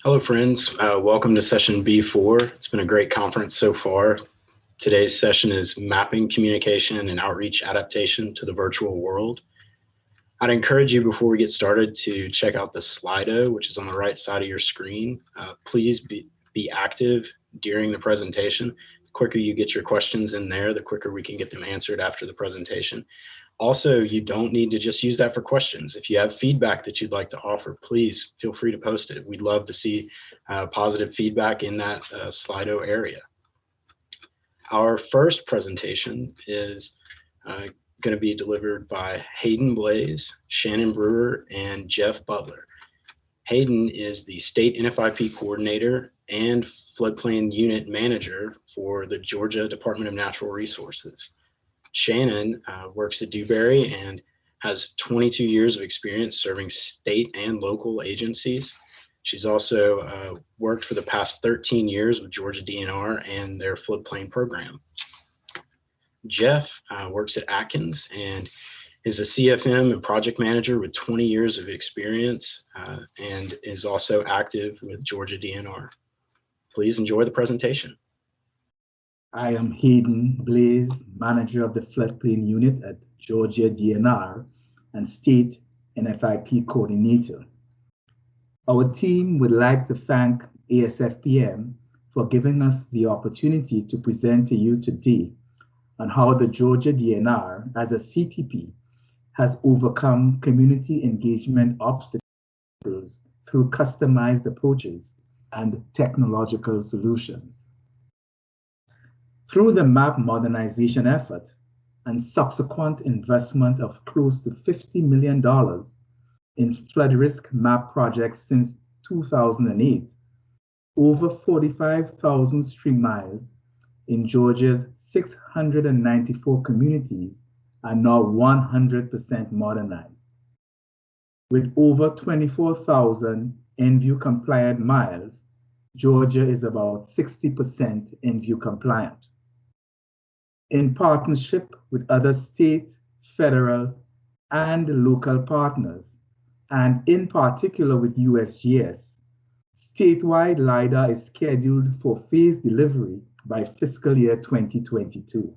Hello, friends. Welcome to session B4. It's been a great conference so far. Today's session is Mapping Communication and Outreach Adaptation to the Virtual World. I'd encourage you before we get started to check out the Slido, which is on the right side of your screen. Please be active during the presentation. The quicker you get your questions in there, the quicker we can get them answered after the presentation. Also, you don't need to just use that for questions. If you have feedback that you'd like to offer, please feel free to post it. We'd love to see positive feedback in that Slido area. Our first presentation is going to be delivered by Hayden Blaze, Shannon Brewer, and Jeff Butler. Hayden is the State NFIP Coordinator and Floodplain Unit Manager for the Georgia Department of Natural Resources. Shannon works at Dewberry and has 22 years of experience serving state and local agencies. She's also worked for the past 13 years with Georgia DNR and their floodplain program. Jeff works at Atkins and is a CFM and project manager with 20 years of experience and is also active with Georgia DNR. Please enjoy the presentation. I am Hayden Blaze, manager of the Floodplain Unit at Georgia DNR and State NFIP Coordinator. Our team would like to thank ASFPM for giving us the opportunity to present to you today on how the Georgia DNR, as a CTP, has overcome community engagement obstacles through customized approaches and technological solutions. Through the map modernization effort and subsequent investment of close to $50 million in flood risk map projects since 2008, over 45,000 stream miles in Georgia's 694 communities are now 100% modernized. With over 24,000 NView compliant miles, Georgia is about 60% NView compliant. In partnership with other state, federal, and local partners, and in particular with USGS, statewide LiDAR is scheduled for phased delivery by fiscal year 2022.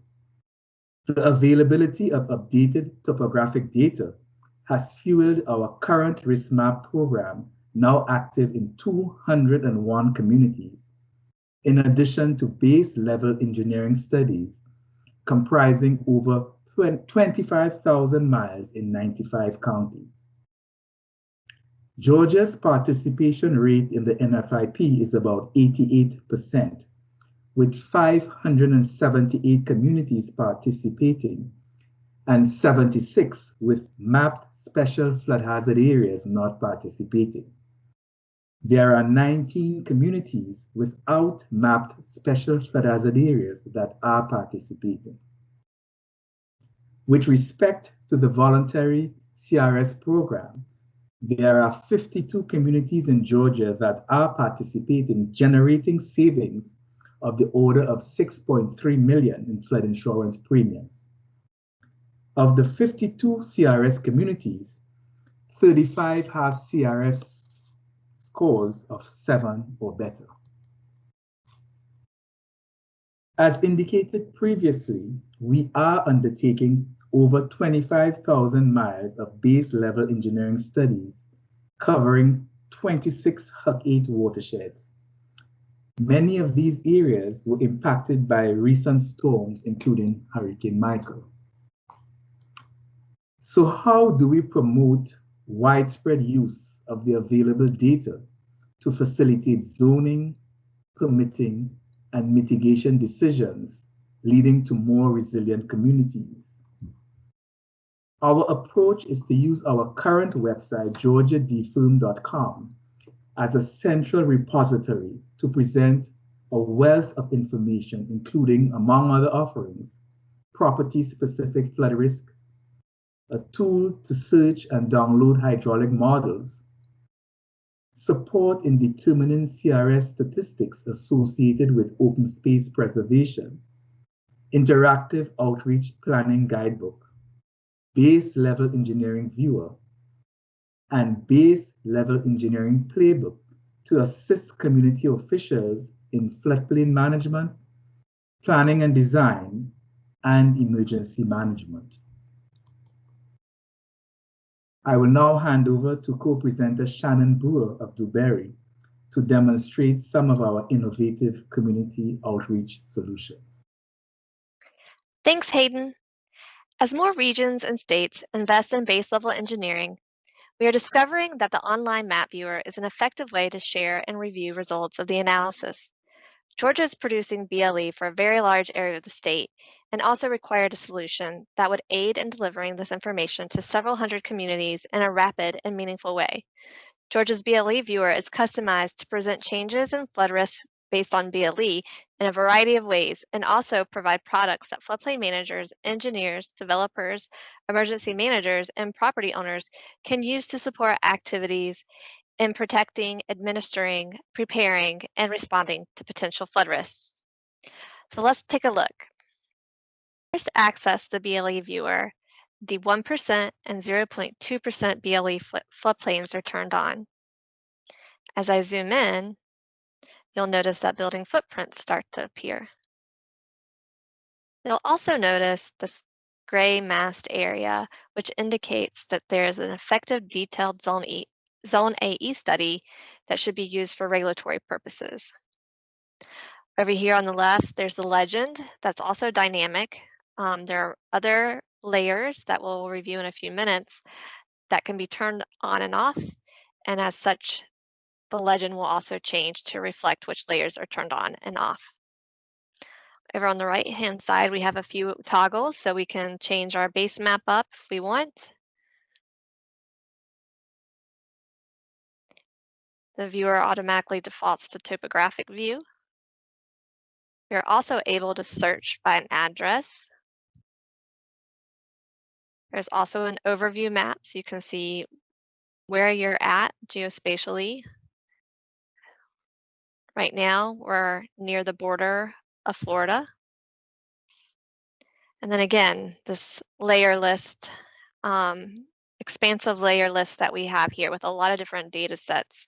The availability of updated topographic data has fueled our current risk map program, now active in 201 communities, in addition to base level engineering studies comprising over 25,000 miles in 95 counties. Georgia's participation rate in the NFIP is about 88%, with 578 communities participating and 76 with mapped special flood hazard areas not participating. There are 19 communities without mapped special flood hazard areas that are participating. With respect to the voluntary CRS program, there are 52 communities in Georgia that are participating, generating savings of the order of $6.3 million in flood insurance premiums. Of the 52 CRS communities, 35 have CRS scores of 7 or better. As indicated previously, we are undertaking over 25,000 miles of base level engineering studies covering 26 HUC-8 watersheds. Many of these areas were impacted by recent storms, including Hurricane Michael. So how do we promote widespread use of the available data to facilitate zoning, permitting, and mitigation decisions, leading to more resilient communities? Our approach is to use our current website, georgiadfirm.com, as a central repository to present a wealth of information, including, among other offerings, property-specific flood risk, a tool to search and download hydraulic models, support in determining CRS statistics associated with open space preservation, interactive outreach planning guidebook, base level engineering viewer, and base level engineering playbook to assist community officials in floodplain management, planning and design, and emergency management. I will now hand over to co-presenter Shannon Brewer of Dewberry to demonstrate some of our innovative community outreach solutions. Thanks, Hayden. As more regions and states invest in base-level engineering, we are discovering that the online map viewer is an effective way to share and review results of the analysis. Georgia is producing BLE for a very large area of the state and also required a solution that would aid in delivering this information to several hundred communities in a rapid and meaningful way. Georgia's BLE viewer is customized to present changes in flood risk based on BLE in a variety of ways, and also provide products that floodplain managers, engineers, developers, emergency managers, and property owners can use to support activities in protecting, administering, preparing, and responding to potential flood risks. So let's take a look. First, to access the BLE viewer, the 1% and 0.2% BLE floodplains are turned on. As I zoom in, you'll notice that building footprints start to appear. You'll also notice this gray masked area, which indicates that there is an effective detailed Zone AE study that should be used for regulatory purposes. Over here on the left, there's the legend that's also dynamic. There are other layers that we'll review in a few minutes that can be turned on and off, and as such, the legend will also change to reflect which layers are turned on and off. Over on the right-hand side, we have a few toggles, so we can change our base map up if we want. The viewer automatically defaults to topographic view. You're also able to search by an address. There's also an overview map, so you can see where you're at geospatially. Right now, we're near the border of Florida. And then again, this layer list, expansive layer list that we have here with a lot of different data sets.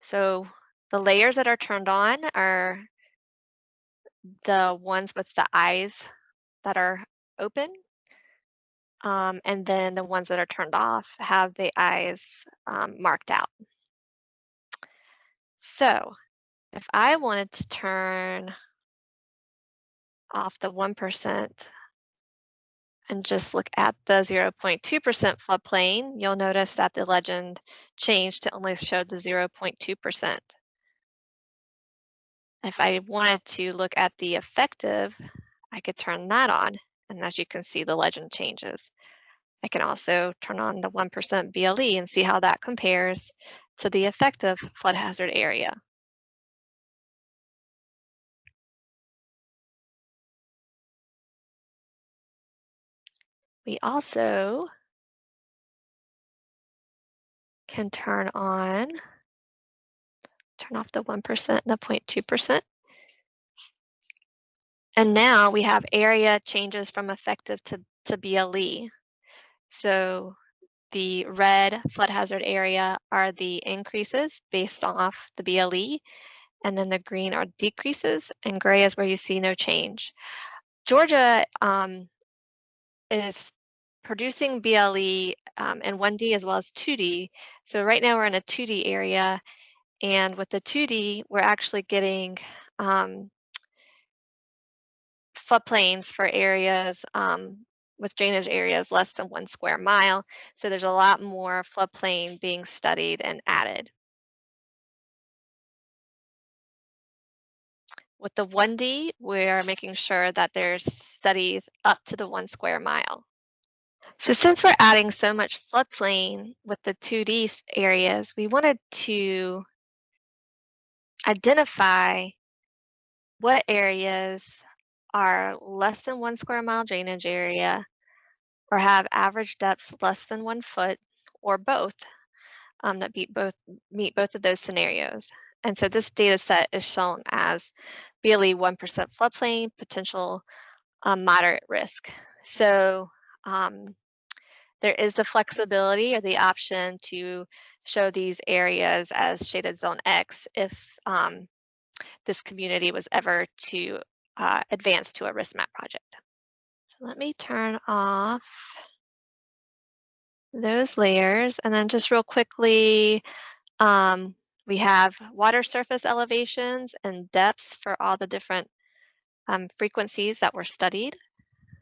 So the layers that are turned on are the ones with the eyes that are open. And then the ones that are turned off have the eyes marked out. So if I wanted to turn off the 1% and just look at the 0.2% floodplain, you'll notice that the legend changed to only show the 0.2%. If I wanted to look at the effective, I could turn that on, and as you can see, the legend changes. I can also turn on the 1% BLE and see how that compares to the effective flood hazard area. We also can turn off the 1% and the 0.2%. And now we have area changes from effective to BLE. So the red flood hazard area are the increases based off the BLE, and then the green are decreases, and gray is where you see no change. Georgia is producing BLE in 1D as well as 2D. So right now we're in a 2D area, and with the 2D, we're actually getting floodplains for areas with drainage areas less than 1 square mile. So there's a lot more floodplain being studied and added. With the 1D, we're making sure that there's studies up to the 1 square mile. So since we're adding so much floodplain with the 2D areas, we wanted to identify what areas are less than 1 square mile drainage area or have average depths less than 1 foot, or both, that meet both of those scenarios. And so this data set is shown as BLE 1% floodplain, potential moderate risk. So There is the flexibility or the option to show these areas as shaded zone X if this community was ever to advance to a risk map project. So let me turn off those layers, and then just real quickly, we have water surface elevations and depths for all the different frequencies that were studied.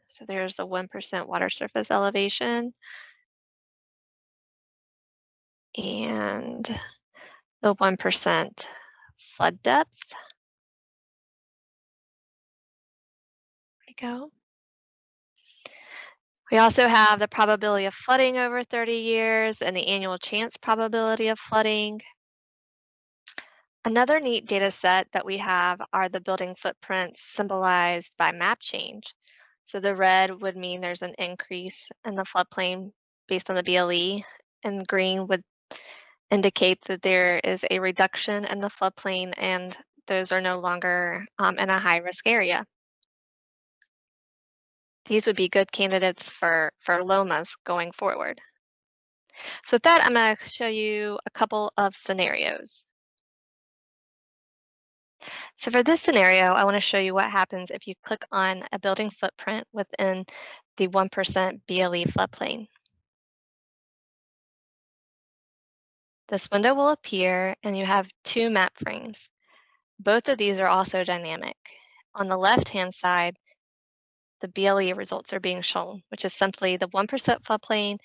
So there's a 1% water surface elevation and the 1% flood depth. There we go. We also have the probability of flooding over 30 years and the annual chance probability of flooding. Another neat data set that we have are the building footprints symbolized by map change. So the red would mean there's an increase in the floodplain based on the BLE, and green would indicate that there is a reduction in the floodplain and those are no longer in a high risk area. These would be good candidates for LOMAs going forward. So with that, I'm going to show you a couple of scenarios. So for this scenario, I want to show you what happens if you click on a building footprint within the 1% BLE floodplain. This window will appear and you have two map frames. Both of these are also dynamic. On the left-hand side, the BLE results are being shown, which is simply the 1% floodplain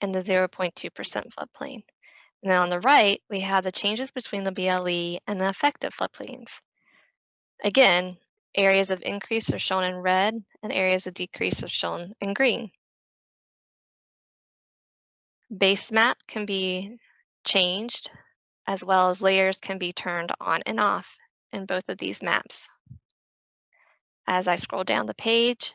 and the 0.2% floodplain. And then on the right, we have the changes between the BLE and the effective floodplains. Again, areas of increase are shown in red and areas of decrease are shown in green. Base map can be changed as well as layers can be turned on and off in both of these maps. As I scroll down the page,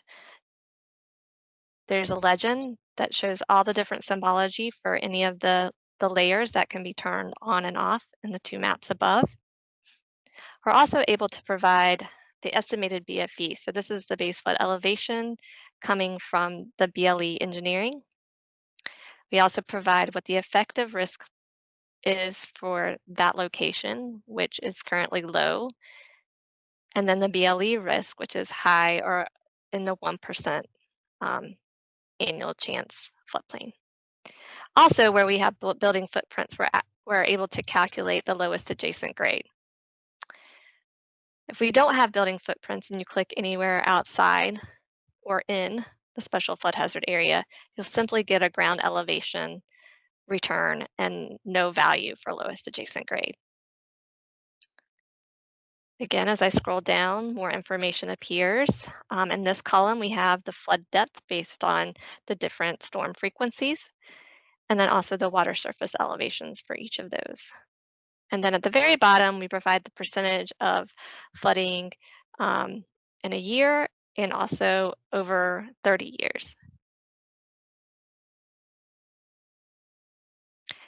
there's a legend that shows all the different symbology for any of the layers that can be turned on and off in the two maps above. We're also able to provide the estimated BFE. So this is the base flood elevation coming from the BLE engineering. We also provide what the effective risk is for that location, which is currently low, and then the BLE risk, which is high or in the 1% annual chance floodplain. Also, where we have building footprints, we're able to calculate the lowest adjacent grade. If we don't have building footprints and you click anywhere outside or in the special flood hazard area, you'll simply get a ground elevation return and no value for lowest adjacent grade. Again, as I scroll down, more information appears. In this column, we have the flood depth based on the different storm frequencies, and then also the water surface elevations for each of those. And then at the very bottom, we provide the percentage of flooding in a year and also over 30 years.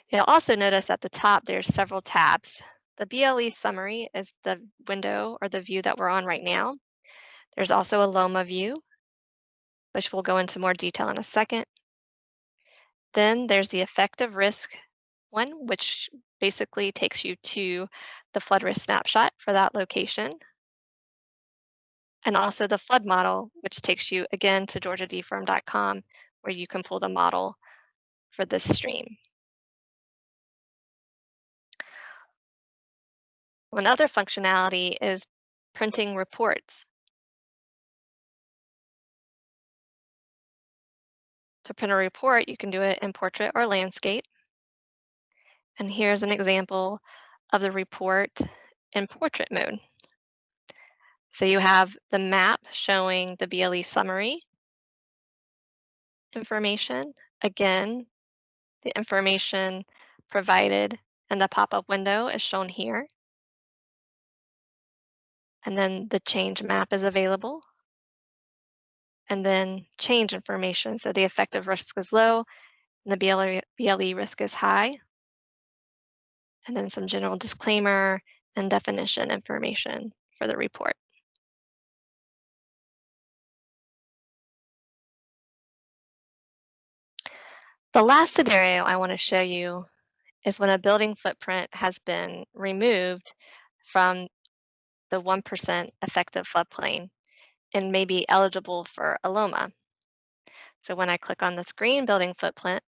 You'll also notice at the top, there's several tabs. The BLE summary is the window or the view that we're on right now. There's also a LOMA view, which we'll go into more detail in a second. Then there's the effective risk one, which basically takes you to the flood risk snapshot for that location. And also the flood model, which takes you again to georgiadfirm.com, where you can pull the model for this stream. Another functionality is printing reports. To print a report, you can do it in portrait or landscape. And here's an example of the report in portrait mode. So you have the map showing the BLE summary information. Again, the information provided in the pop-up window is shown here. And then the change map is available. And then change information. So the effective risk is low and the BLE risk is high. And then some general disclaimer and definition information for the report. The last scenario I want to show you is when a building footprint has been removed from the 1% effective floodplain and may be eligible for a LOMA. So when I click on this green building footprint,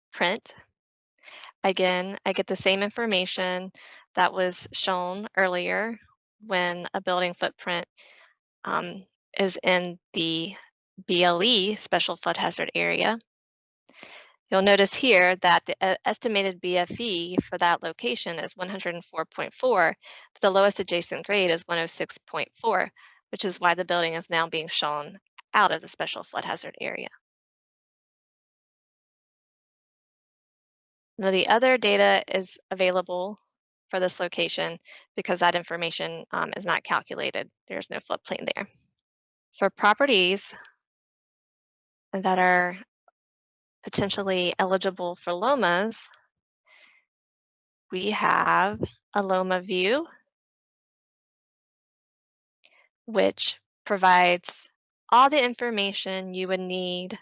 again, I get the same information that was shown earlier when a building footprint is in the BLE, Special Flood Hazard Area. You'll notice here that the estimated BFE for that location is 104.4, but the lowest adjacent grade is 106.4, which is why the building is now being shown out of the Special Flood Hazard Area. Now, the other data is available for this location because that information is not calculated. There's no floodplain there. For properties that are potentially eligible for LOMAs, we have a LOMA view, which provides all the information you would need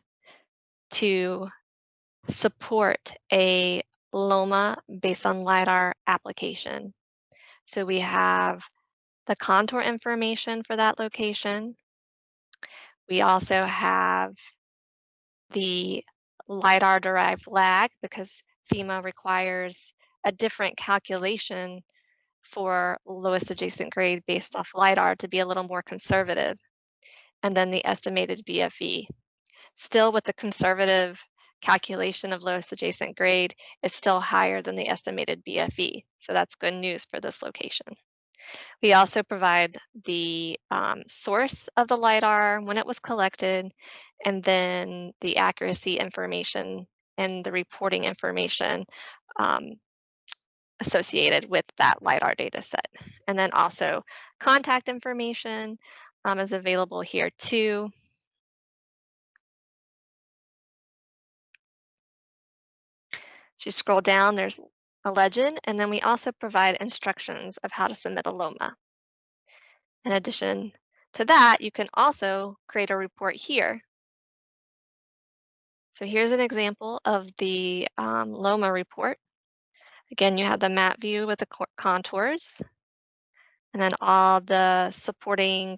to support a LOMA based on LiDAR application. So we have the contour information for that location. We also have the LiDAR-derived lag because FEMA requires a different calculation for lowest adjacent grade based off LiDAR to be a little more conservative. And then the estimated BFE. Still with the conservative calculation of lowest adjacent grade, it's still higher than the estimated BFE. So that's good news for this location. We also provide the source of the LiDAR, when it was collected, and then the accuracy information and the reporting information associated with that LiDAR data set. And then also contact information is available here too. So you scroll down, there's a legend, and then we also provide instructions of how to submit a LOMA. In addition to that, you can also create a report here. So here's an example of the LOMA report. Again, you have the map view with the contours, and then all the supporting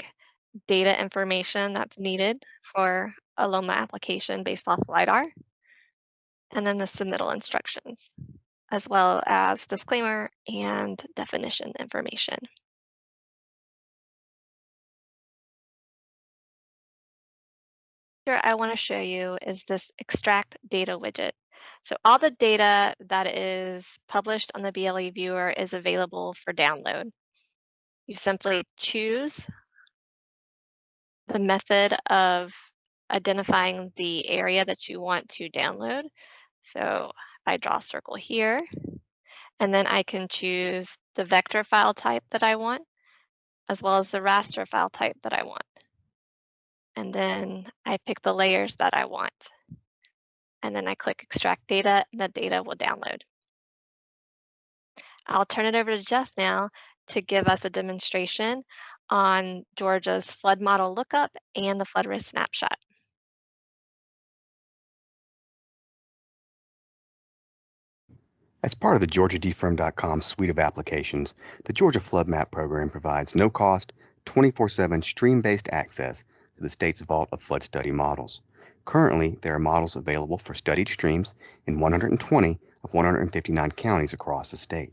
data information that's needed for a LOMA application based off LiDAR, and then the submittal instructions, as well as disclaimer and definition information. Here I want to show you is this extract data widget. So all the data that is published on the BLE viewer is available for download. You simply choose the method of identifying the area that you want to download. So I draw a circle here, and then I can choose the vector file type that I want, as well as the raster file type that I want. And then I pick the layers that I want. And then I click extract data, and the data will download. I'll turn it over to Jeff now to give us a demonstration on Georgia's flood model lookup and the flood risk snapshot. As part of the GeorgiaDFirm.com suite of applications, the Georgia Flood Map program provides no-cost, 24/7 stream-based access to the state's vault of flood study models. Currently, there are models available for studied streams in 120 of 159 counties across the state.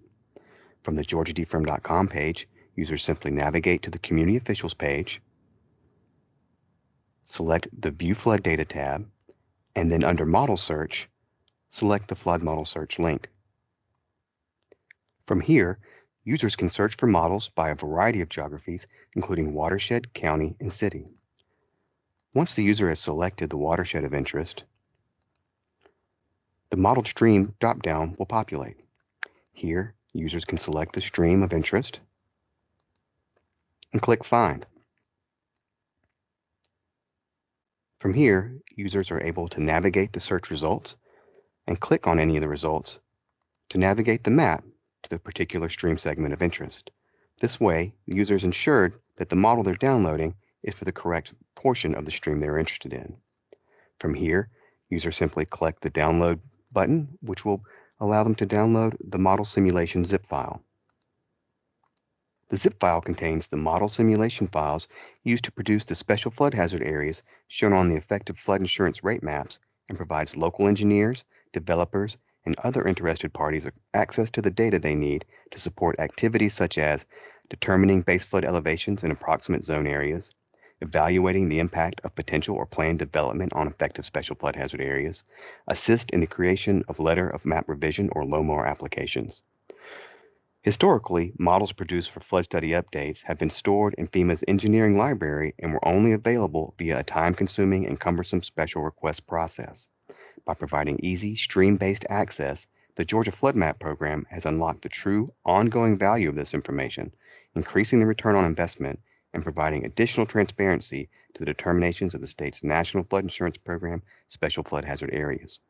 From the GeorgiaDFirm.com page, users simply navigate to the Community Officials page, select the View Flood Data tab, and then under Model Search, select the Flood Model Search link. From here, users can search for models by a variety of geographies, including watershed, county, and city. Once the user has selected the watershed of interest, the modeled stream drop-down will populate. Here, users can select the stream of interest and click Find. From here, users are able to navigate the search results and click on any of the results to navigate the map to the particular stream segment of interest. This way, the user is ensured that the model they're downloading is for the correct portion of the stream they're interested in. From here, users simply click the Download button, which will allow them to download the model simulation zip file. The zip file contains the model simulation files used to produce the special flood hazard areas shown on the effective flood insurance rate maps and provides local engineers, developers, and other interested parties access to the data they need to support activities such as determining base flood elevations in approximate zone areas, evaluating the impact of potential or planned development on effective special flood hazard areas, assist in the creation of letter of map revision or LOMAR applications. Historically, models produced for flood study updates have been stored in FEMA's engineering library and were only available via a time-consuming and cumbersome special request process. By providing easy, stream-based access, the Georgia Flood Map program has unlocked the true, ongoing value of this information, increasing the return on investment and providing additional transparency to the determinations of the state's National Flood Insurance Program special flood hazard areas.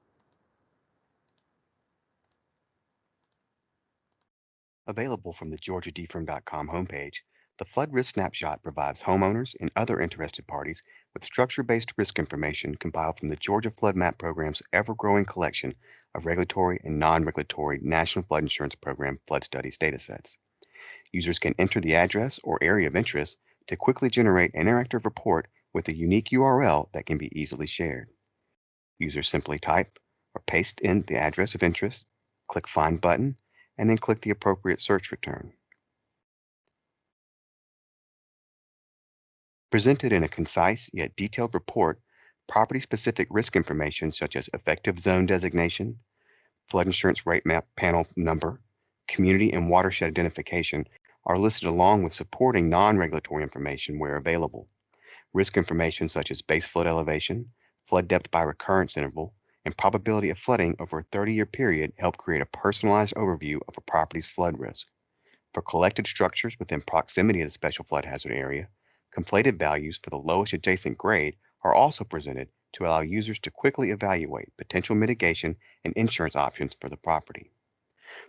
Available from the GeorgiaDFirm.com homepage, the Flood Risk Snapshot provides homeowners and other interested parties with structure-based risk information compiled from the Georgia Flood Map Program's ever-growing collection of regulatory and non-regulatory National Flood Insurance Program flood studies datasets. Users can enter the address or area of interest to quickly generate an interactive report with a unique URL that can be easily shared. Users simply type or paste in the address of interest, click Find button, and then click the appropriate search return. Presented in a concise yet detailed report, property-specific risk information such as effective zone designation, flood insurance rate map panel number, community and watershed identification are listed along with supporting non-regulatory information where available. Risk information such as base flood elevation, flood depth by recurrence interval, and probability of flooding over a 30-year period help create a personalized overview of a property's flood risk. For collected structures within proximity of the special flood hazard area, conflated values for the lowest adjacent grade are also presented to allow users to quickly evaluate potential mitigation and insurance options for the property.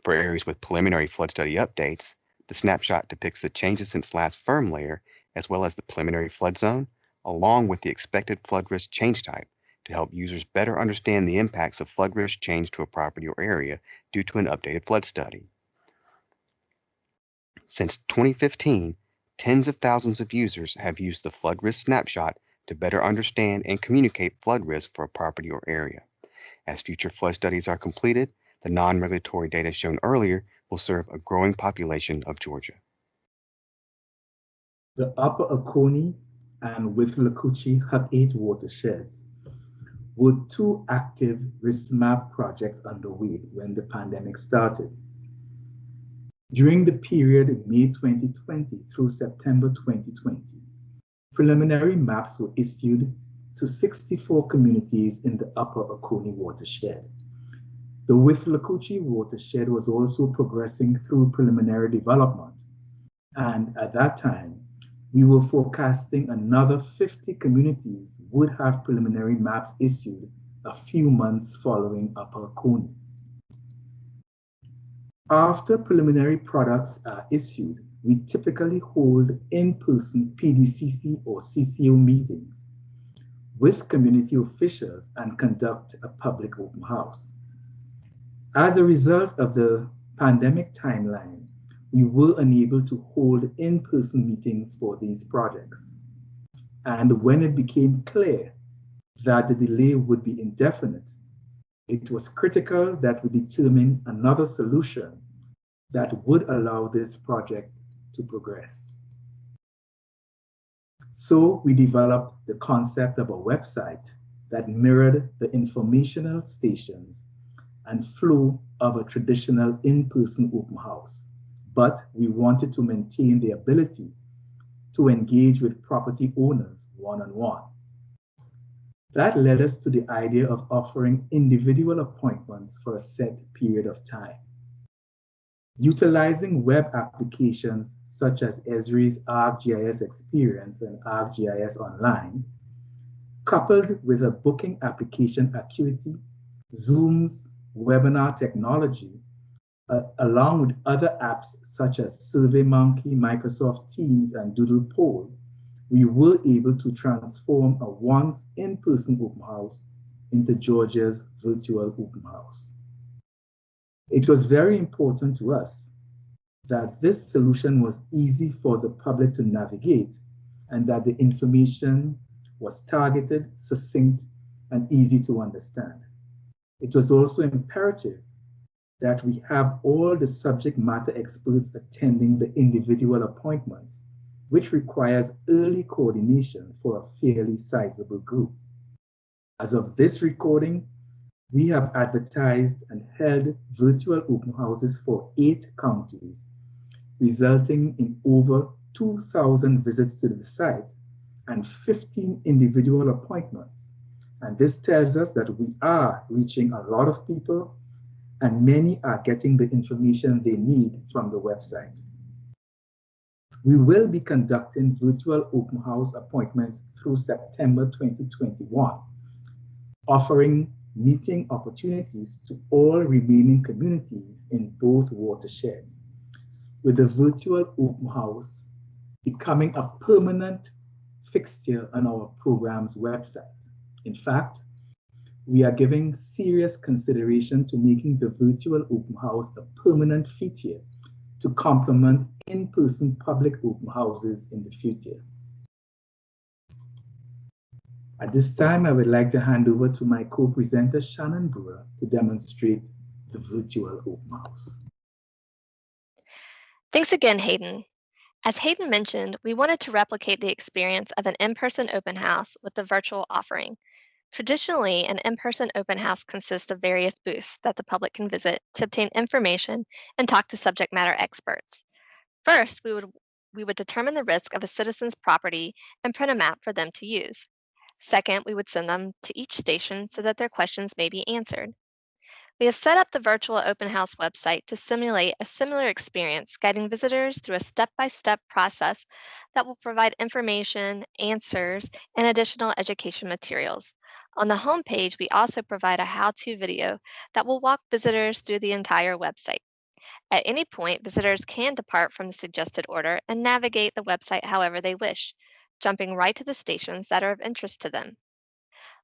For areas with preliminary flood study updates, the snapshot depicts the changes since last firm layer, as well as the preliminary flood zone, along with the expected flood risk change type, to help users better understand the impacts of flood risk change to a property or area due to an updated flood study. Since 2015, tens of thousands of users have used the flood risk snapshot to better understand and communicate flood risk for a property or area. As future flood studies are completed, the non-regulatory data shown earlier will serve a growing population of Georgia. The Upper Oconee and Withlacoochee have 8 watersheds, with 2 active risk map projects underway when the pandemic started. During the period May 2020 through September 2020, preliminary maps were issued to 64 communities in the Upper Oconee watershed. The Withlacoochee watershed was also progressing through preliminary development, and at that time, we were forecasting another 50 communities would have preliminary maps issued a few months following Upper Oconee. After preliminary products are issued, we typically hold in-person PDCC or CCO meetings with community officials and conduct a public open house. As a result of the pandemic timeline, we were unable to hold in-person meetings for these projects. And when it became clear that the delay would be indefinite, it was critical that we determine another solution that would allow this project to progress. So we developed the concept of a website that mirrored the informational stations and flow of a traditional in-person open house. But we wanted to maintain the ability to engage with property owners one-on-one. That led us to the idea of offering individual appointments for a set period of time. Utilizing web applications such as Esri's ArcGIS Experience and ArcGIS Online, coupled with a booking application Acuity, Zoom's webinar technology, along with other apps such as SurveyMonkey, Microsoft Teams, and Doodle Poll, we were able to transform a once in-person open house into Georgia's virtual open house. It was very important to us that this solution was easy for the public to navigate and that the information was targeted, succinct, and easy to understand. It was also imperative that we have all the subject matter experts attending the individual appointments, which requires early coordination for a fairly sizable group. As of this recording, we have advertised and held virtual open houses for 8 counties, resulting in over 2,000 visits to the site and 15 individual appointments. And this tells us that we are reaching a lot of people and many are getting the information they need from the website. We will be conducting virtual open house appointments through September 2021, offering meeting opportunities to all remaining communities in both watersheds, with the virtual open house becoming a permanent fixture on our program's website. In fact, we are giving serious consideration to making the virtual open house a permanent feature to complement in-person public open houses in the future. At this time, I would like to hand over to my co-presenter, Shannon Brewer, to demonstrate the virtual open house. Thanks again, Hayden. As Hayden mentioned, we wanted to replicate the experience of an in-person open house with the virtual offering. Traditionally, an in-person open house consists of various booths that the public can visit to obtain information and talk to subject matter experts. First, we would determine the risk of a citizen's property and print a map for them to use. Second, we would send them to each station so that their questions may be answered. We have set up the virtual open house website to simulate a similar experience, guiding visitors through a step-by-step process that will provide information, answers, and additional education materials. On the homepage, we also provide a how-to video that will walk visitors through the entire website. At any point, visitors can depart from the suggested order and navigate the website however they wish, jumping right to the stations that are of interest to them.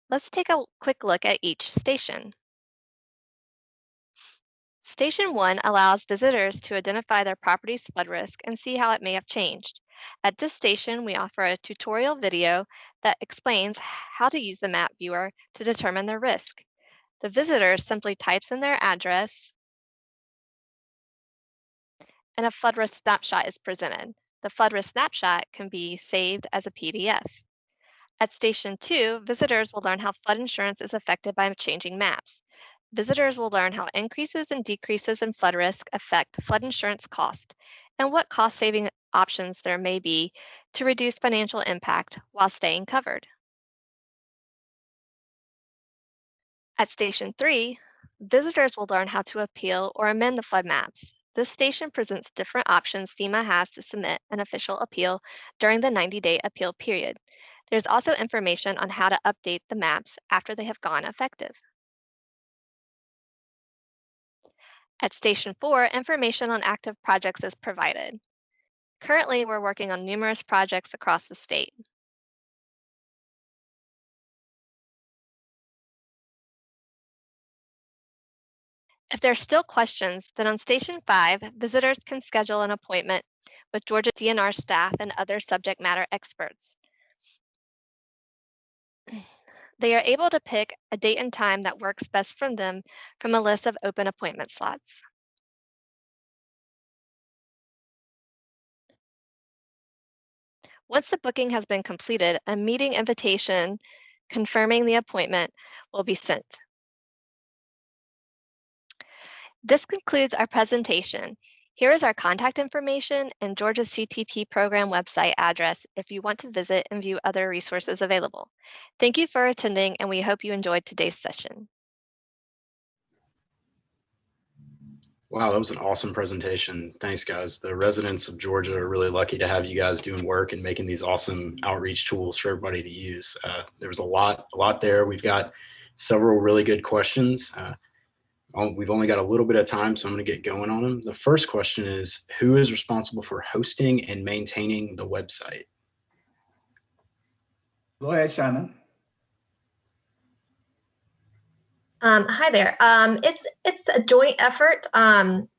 Let's take a quick look at each station. Station 1 allows visitors to identify their property's flood risk and see how it may have changed. At this station, we offer a tutorial video that explains how to use the map viewer to determine their risk. The visitor simply types in their address and a flood risk snapshot is presented. The flood risk snapshot can be saved as a PDF. At Station 2, visitors will learn how flood insurance is affected by changing maps. Visitors will learn how increases and decreases in flood risk affect flood insurance cost and what cost-saving options there may be to reduce financial impact while staying covered. At Station 3, visitors will learn how to appeal or amend the flood maps. This station presents different options FEMA has to submit an official appeal during the 90-day appeal period. There's also information on how to update the maps after they have gone effective. At Station 4, information on active projects is provided. Currently, we're working on numerous projects across the state. If there are still questions, then on Station 5, visitors can schedule an appointment with Georgia DNR staff and other subject matter experts. They are able to pick a date and time that works best for them from a list of open appointment slots. Once the booking has been completed, a meeting invitation confirming the appointment will be sent. This concludes our presentation. Here is our contact information and Georgia's CTP program website address if you want to visit and view other resources available. Thank you for attending, and we hope you enjoyed today's session. Wow, that was an awesome presentation. Thanks, guys. The residents of Georgia are really lucky to have you guys doing work and making these awesome outreach tools for everybody to use. There was a lot there. We've got several really good questions. We've only got a little bit of time, so I'm going to get going on them. The first question is, who is responsible for hosting and maintaining the website? Go ahead, Shannon. Hi there. It's a joint effort.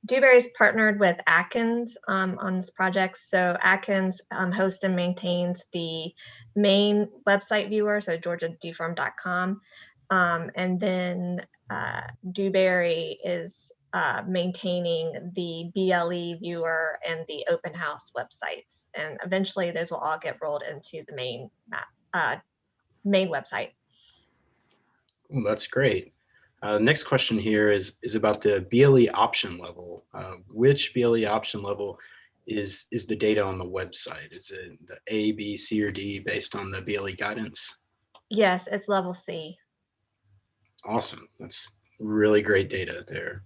Dewberry's partnered with Atkins on this project. So Atkins hosts and maintains the main website viewer, so georgiadfirm.com. And then Dewberry is maintaining the BLE viewer and the open house websites. And eventually those will all get rolled into the main website. Well, that's great. Next question here is about the BLE option level. Which BLE option level is the data on the website? Is it the A, B, C, or D based on the BLE guidance? Yes, it's level C. Awesome. That's really great data there.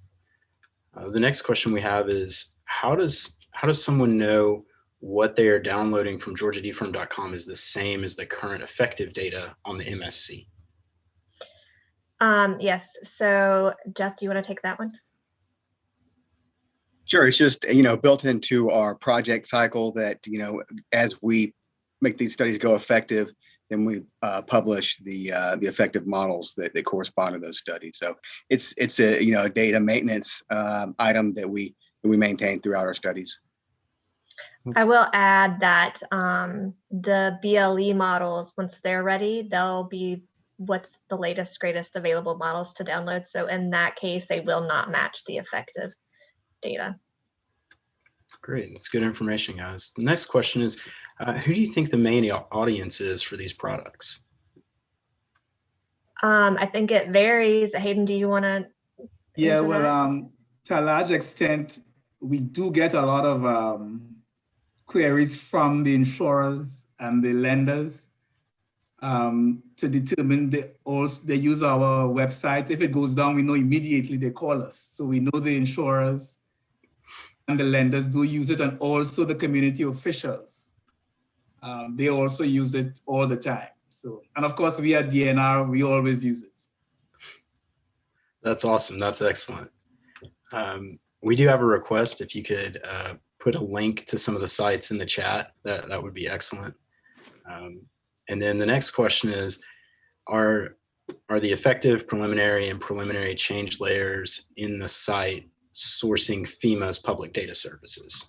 The next question we have is how does someone know what they are downloading from georgiadfirm.com is the same as the current effective data on the MSC? Yes. So Jeff, do you want to take that one? Sure. It's just, built into our project cycle that, as we make these studies go effective, then we publish the effective models that correspond to those studies. So it's a data maintenance item that we maintain throughout our studies. I will add that the BLE models, once they're ready, they'll be what's the latest, greatest available models to download. So in that case, they will not match the effective data. Great, that's good information, guys. The next question is, who do you think the main audience is for these products? I think it varies. Hayden, do you want to? Yeah, well, to a large extent, we do get a lot of queries from the insurers and the lenders to determine they use our website. If it goes down, we know immediately they call us. So we know the insurers and the lenders do use it, and also the community officials. They also use it all the time. So, and of course, we at DNR, we always use it. That's awesome. That's excellent. We do have a request. If you could put a link to some of the sites in the chat, that would be excellent. And then the next question is, are the effective preliminary and preliminary change layers in the site sourcing FEMA's public data services?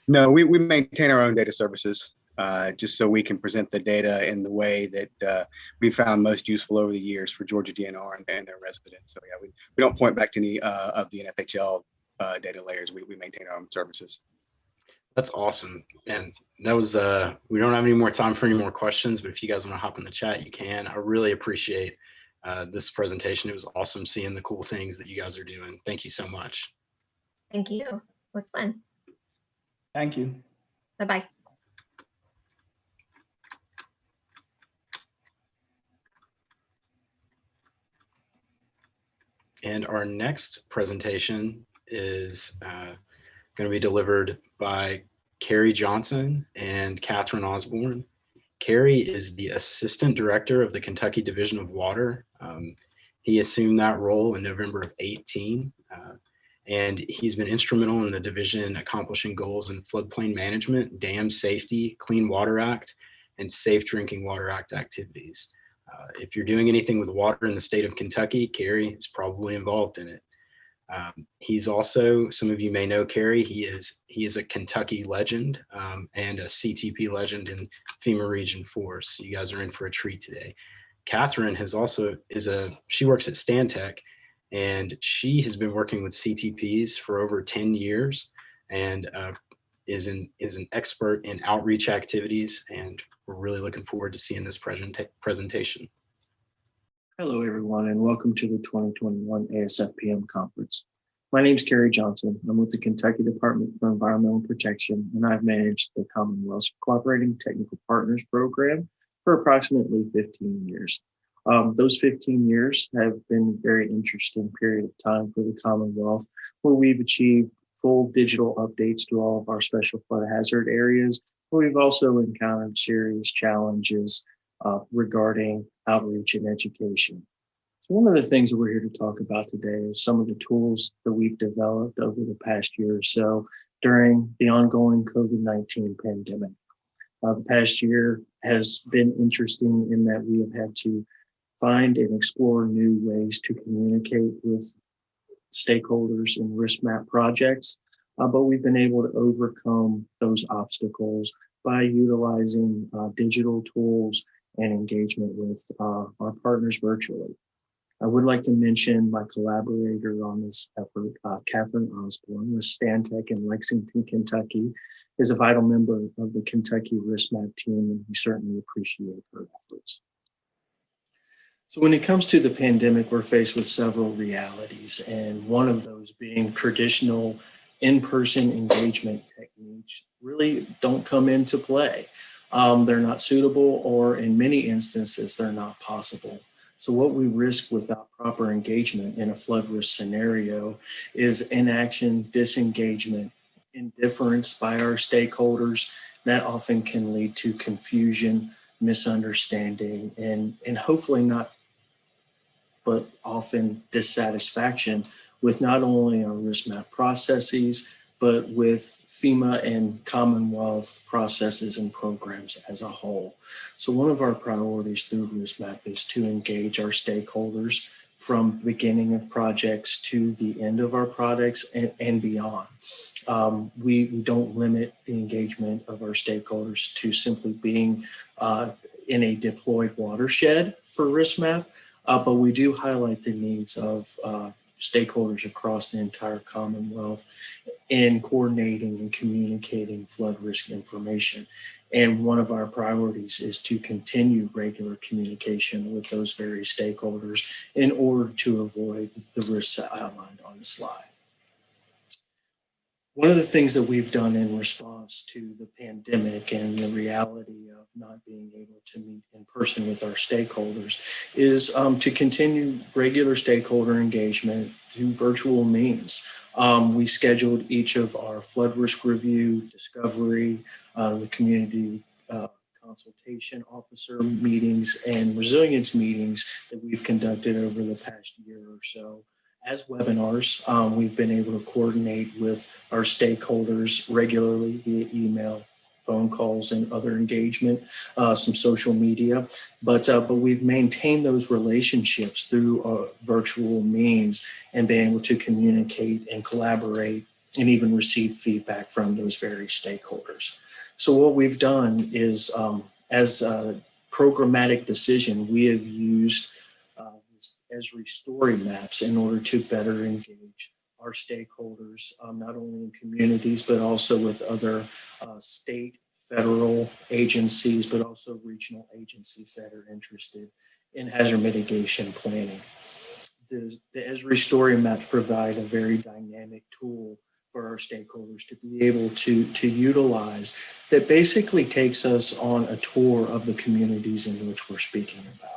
No, we maintain our own data services just so we can present the data in the way that we found most useful over the years for Georgia DNR and their residents. So yeah, we don't point back to any of the NFHL data layers. We maintain our own services. That's awesome. And that was, we don't have any more time for any more questions, but if you guys want to hop in the chat, you can. I really appreciate this presentation. It was awesome seeing the cool things that you guys are doing. Thank you so much. Thank you. It was fun. Thank you. Bye-bye. And our next presentation is going to be delivered by Carey Johnson and Catherine Osborne. Carey is the Assistant Director of the Kentucky Division of Water. He assumed that role in November of 2018, and he's been instrumental in the division accomplishing goals in floodplain management, dam safety, Clean Water Act, and Safe Drinking Water Act activities. If you're doing anything with water in the state of Kentucky, Carey is probably involved in it. He's also, some of you may know Carey, he is a Kentucky legend and a CTP legend in FEMA Region 4. So you guys are in for a treat today. Catherine she works at Stantec, and she has been working with CTPs for over 10 years and is an expert in outreach activities, and we're really looking forward to seeing this presentation. Hello, everyone, and welcome to the 2021 ASFPM conference. My name is Carey Johnson. I'm with the Kentucky Department for Environmental Protection, and I've managed the Commonwealth's Cooperating Technical Partners Program for approximately 15 years. Those 15 years have been a very interesting period of time for the Commonwealth, where we've achieved full digital updates to all of our special flood hazard areas, but we've also encountered serious challenges regarding outreach and education. So one of the things that we're here to talk about today is some of the tools that we've developed over the past year or so during the ongoing COVID-19 pandemic. The past year has been interesting in that we have had to find and explore new ways to communicate with stakeholders in risk map projects, but we've been able to overcome those obstacles by utilizing digital tools and engagement with our partners virtually. I would like to mention my collaborator on this effort, Catherine Osborne with Stantec in Lexington, Kentucky, is a vital member of the Kentucky Risk Map team, and we certainly appreciate her efforts. So when it comes to the pandemic, we're faced with several realities, and one of those being traditional in-person engagement techniques really don't come into play. They're not suitable, or in many instances, they're not possible. So what we risk without proper engagement in a flood risk scenario is inaction, disengagement, indifference by our stakeholders. That often can lead to confusion, misunderstanding, and hopefully not, but often dissatisfaction with not only our risk map processes, but with FEMA and Commonwealth processes and programs as a whole. So one of our priorities through risk map is to engage our stakeholders from the beginning of projects to the end of our projects and beyond. We don't limit the engagement of our stakeholders to simply being in a deployed watershed for risk map, but we do highlight the needs of stakeholders across the entire Commonwealth in coordinating and communicating flood risk information. And one of our priorities is to continue regular communication with those various stakeholders in order to avoid the risks outlined on the slide. One of the things that we've done in response to the pandemic and the reality of not being able to meet in person with our stakeholders is to continue regular stakeholder engagement through virtual means. We scheduled each of our flood risk review, discovery, the community consultation officer meetings, and resilience meetings that we've conducted over the past year or so as webinars. We've been able to coordinate with our stakeholders regularly via email, phone calls, and other engagement, some social media, but we've maintained those relationships through virtual means and been able to communicate and collaborate and even receive feedback from those various stakeholders. So what we've done is, as a programmatic decision, we have used Esri story maps in order to better engage our stakeholders, not only in communities, but also with other state, federal agencies, but also regional agencies that are interested in hazard mitigation planning. The Esri story maps provide a very dynamic tool for our stakeholders to be able to utilize that basically takes us on a tour of the communities in which we're speaking about.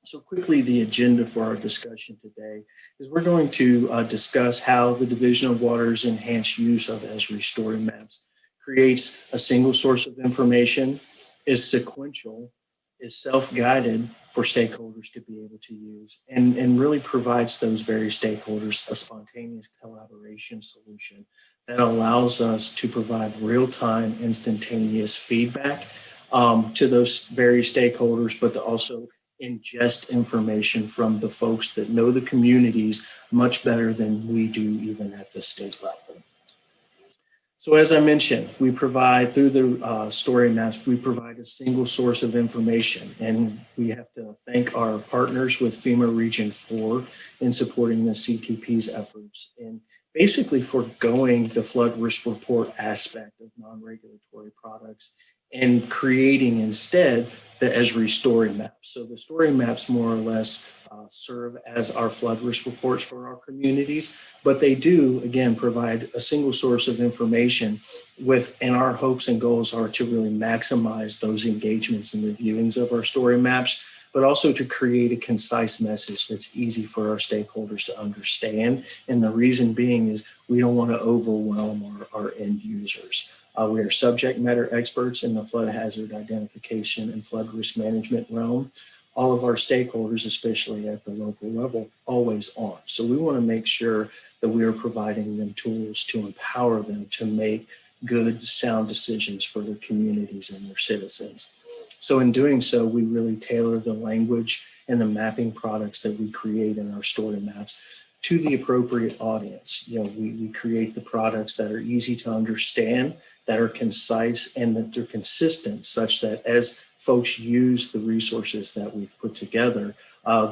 So quickly, the agenda for our discussion today is we're going to discuss how the Division of Water's enhanced use of Esri story maps creates a single source of information, is sequential, is self-guided for stakeholders to be able to use, and really provides those very stakeholders a spontaneous collaboration solution that allows us to provide real-time, instantaneous feedback to those very stakeholders, but to also ingest information from the folks that know the communities much better than we do even at the state level. So as I mentioned, we provide through the story maps, we provide a single source of information, and we have to thank our partners with FEMA Region 4 in supporting the CTP's efforts and basically foregoing the flood risk report aspect of non-regulatory products and creating instead the Esri story maps. So the story maps more or less serve as our flood risk reports for our communities, but they do, again, provide a single source of information and our hopes and goals are to really maximize those engagements and the viewings of our story maps, but also to create a concise message that's easy for our stakeholders to understand. And the reason being is we don't want to overwhelm our end users. We are subject matter experts in the flood hazard identification and flood risk management realm. All of our stakeholders, especially at the local level, always are. So we want to make sure that we are providing them tools to empower them to make good, sound decisions for their communities and their citizens. So in doing so, we really tailor the language and the mapping products that we create in our story maps to the appropriate audience. We create the products that are easy to understand, that are concise, and that they're consistent, such that as folks use the resources that we've put together,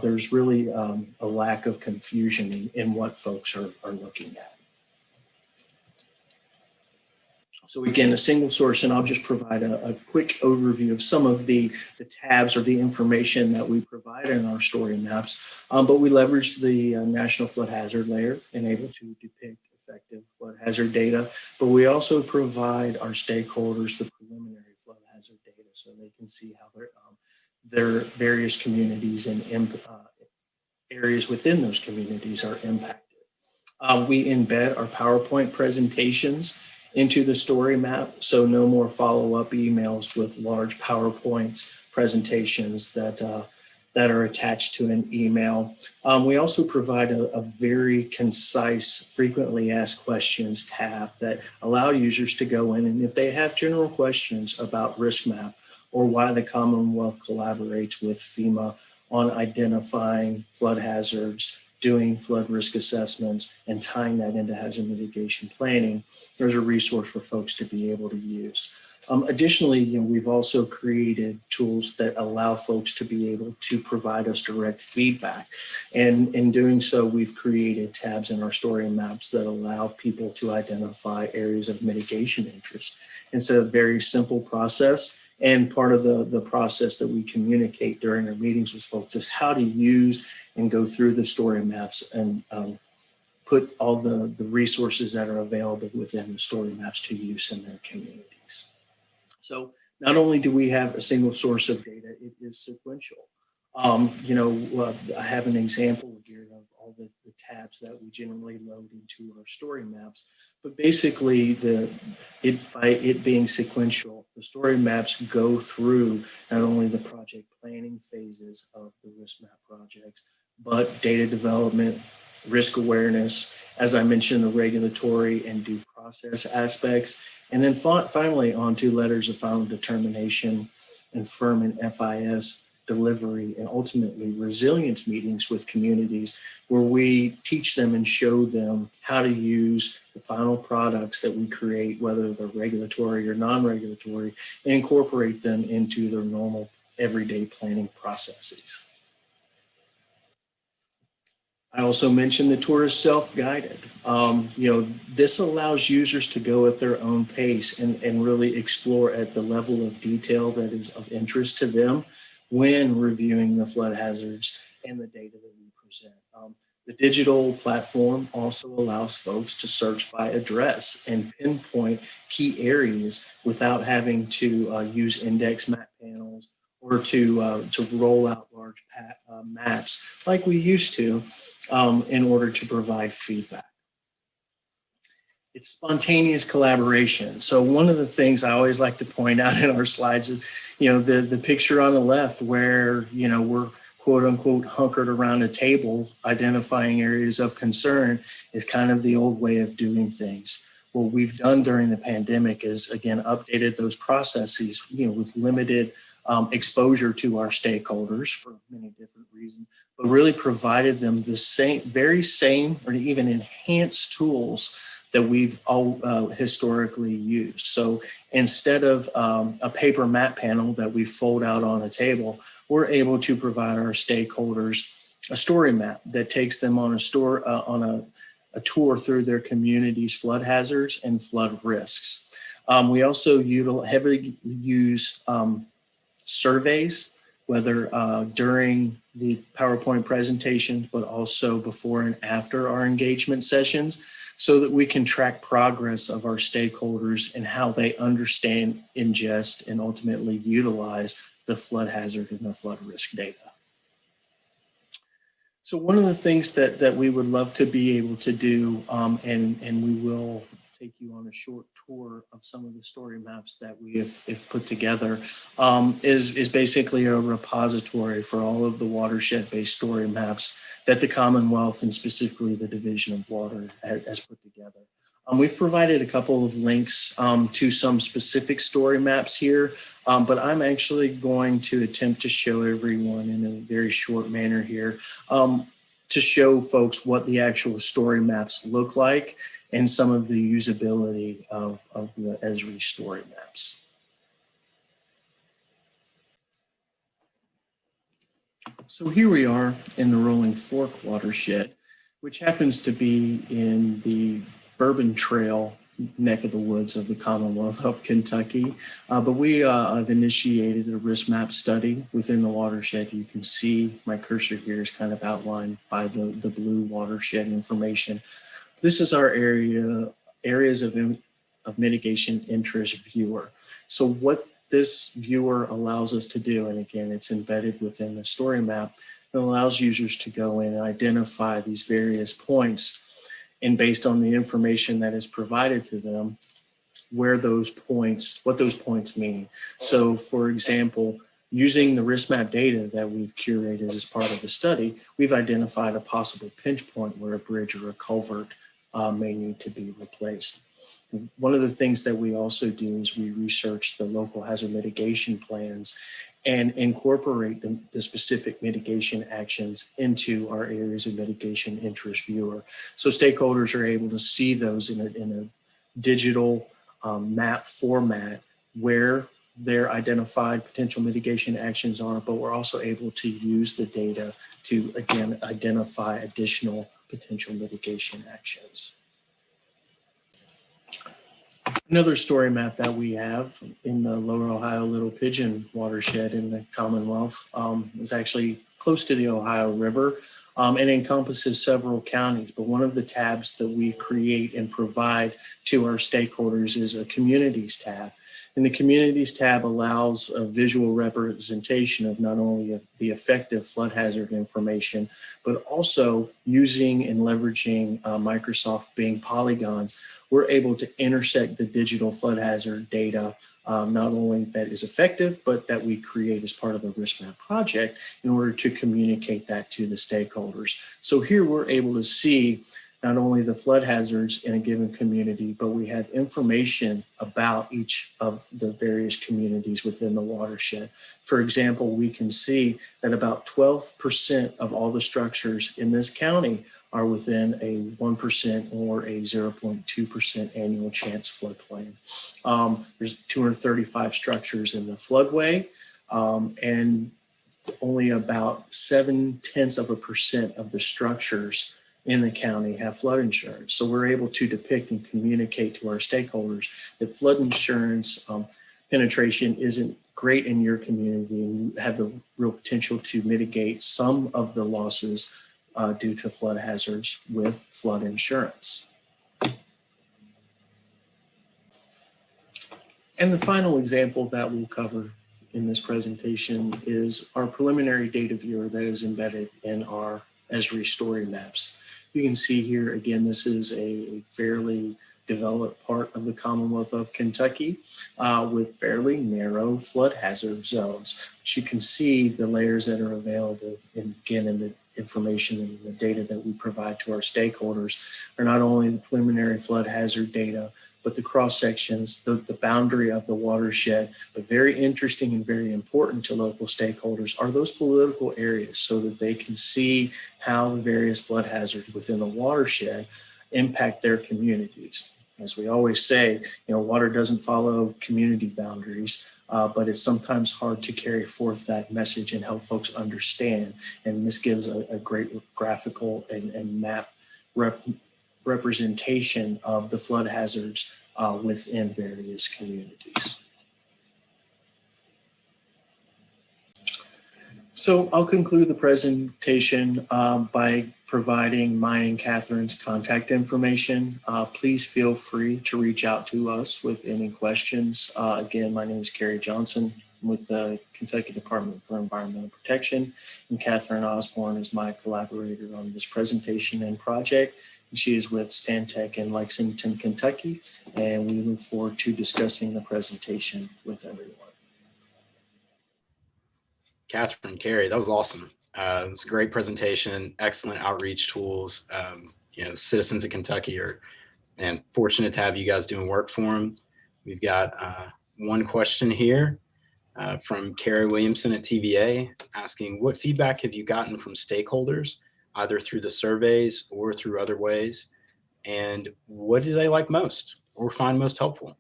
there's really a lack of confusion in what folks are looking at. So again, a single source, and I'll just provide a quick overview of some of the tabs or the information that we provide in our story maps. But we leverage the National Flood Hazard Layer and able to depict effective flood hazard data. But we also provide our stakeholders the preliminary flood hazard data so they can see how their various communities and areas within those communities are impacted. We embed our PowerPoint presentations into the story map, so no more follow-up emails with large PowerPoint presentations that are attached to an email. We also provide a very concise, frequently asked questions tab that allow users to go in, and if they have general questions about risk map or why the Commonwealth collaborates with FEMA on identifying flood hazards, doing flood risk assessments, and tying that into hazard mitigation planning, there's a resource for folks to be able to use. Additionally, we've also created tools that allow folks to be able to provide us direct feedback. And in doing so, we've created tabs in our story maps that allow people to identify areas of mitigation interest. It's a very simple process. And part of the process that we communicate during our meetings with folks is how to use and go through the story maps and put all the resources that are available within the story maps to use in their communities. So not only do we have a single source of data, it is sequential. I have an example here of all the tabs that we generally load into our story maps. But basically, by it being sequential, the story maps go through not only the project planning phases of the risk map projects, but data development, risk awareness, as I mentioned, the regulatory and due process aspects, and then finally onto letters of final determination and firm and FIS delivery, and ultimately resilience meetings with communities where we teach them and show them how to use the final products that we create, whether they're regulatory or non-regulatory, and incorporate them into their normal everyday planning processes. I also mentioned the tour is self-guided. This allows users to go at their own pace and really explore at the level of detail that is of interest to them when reviewing the flood hazards and the data that we present. The digital platform also allows folks to search by address and pinpoint key areas without having to use index map panels or to roll out large maps like we used to in order to provide feedback. It's spontaneous collaboration. So one of the things I always like to point out in our slides is, the picture on the left where, we're quote unquote hunkered around a table identifying areas of concern is kind of the old way of doing things. What we've done during the pandemic is, again, updated those processes, with limited exposure to our stakeholders for many different reasons, but really provided them the very same or even enhanced tools that we've all historically used. So instead of a paper map panel that we fold out on a table, we're able to provide our stakeholders a story map that takes them on a tour through their community's flood hazards and flood risks. We also heavily use surveys, whether during the PowerPoint presentations, but also before and after our engagement sessions, so that we can track progress of our stakeholders and how they understand, ingest, and ultimately utilize the flood hazard and the flood risk data. So one of the things that we would love to be able to do, and we will take you on a short tour of some of the story maps that we have put together, is basically a repository for all of the watershed-based story maps that the Commonwealth and specifically the Division of Water has put together. We've provided a couple of links to some specific story maps here, but I'm actually going to attempt to show everyone in a very short manner here to show folks what the actual story maps look like and some of the usability of the Esri story maps. So here we are in the Rolling Fork watershed, which happens to be in the Bourbon Trail neck of the woods of the Commonwealth of Kentucky. But we have initiated a risk map study within the watershed. You can see my cursor here is kind of outlined by the blue watershed information. This is our areas of mitigation interest viewer. So what this viewer allows us to do, and again, it's embedded within the story map, it allows users to go in and identify these various points, and based on the information that is provided to them, what those points mean. So for example, using the risk map data that we've curated as part of the study, we've identified a possible pinch point where a bridge or a culvert may need to be replaced. One of the things that we also do is we research the local hazard mitigation plans and incorporate the specific mitigation actions into our areas of mitigation interest viewer. So stakeholders are able to see those in a digital map format where their identified potential mitigation actions are, but we're also able to use the data to, again, identify additional potential mitigation actions. Another story map that we have in the Lower Ohio Little Pigeon watershed in the Commonwealth is actually close to the Ohio River and encompasses several counties. But one of the tabs that we create and provide to our stakeholders is a communities tab. And the communities tab allows a visual representation of not only the effective flood hazard information, but also using and leveraging Microsoft Bing polygons. We're able to intersect the digital flood hazard data, not only that is effective, but that we create as part of the risk map project in order to communicate that to the stakeholders. So here we're able to see not only the flood hazards in a given community, but we have information about each of the various communities within the watershed. For example, we can see that about 12% of all the structures in this county are within a 1% or a 0.2% annual chance floodplain. There's 235 structures in the floodway, and only about 0.7% of the structures in the county have flood insurance. So we're able to depict and communicate to our stakeholders that flood insurance penetration isn't great in your community, and you have the real potential to mitigate some of the losses due to flood hazards with flood insurance. And the final example that we'll cover in this presentation is our preliminary data viewer that is embedded in our Esri story maps. You can see here, again, this is a fairly developed part of the Commonwealth of Kentucky with fairly narrow flood hazard zones. But you can see the layers that are available, and again, in the information and the data that we provide to our stakeholders are not only the preliminary flood hazard data, but the cross sections, the boundary of the watershed. But very interesting and very important to local stakeholders are those political areas, so that they can see how the various flood hazards within the watershed impact their communities. As we always say, water doesn't follow community boundaries, but it's sometimes hard to carry forth that message and help folks understand. And this gives a great graphical and map representation of the flood hazards within various communities. So I'll conclude the presentation by providing mine and Catherine's contact information. Please feel free to reach out to us with any questions. Again, my name is Carey Johnson. I'm with the Kentucky Department for Environmental Protection, and Catherine Osborne is my collaborator on this presentation and project. She is with Stantec in Lexington, Kentucky, and we look forward to discussing the presentation with everyone. Catherine, Carey, that was awesome. It was a great presentation, excellent outreach tools. Citizens of Kentucky are and fortunate to have you guys doing work for them. We've got one question here from Carey Williamson at TVA asking, what feedback have you gotten from stakeholders, either through the surveys or through other ways? And what do they like most or find most helpful?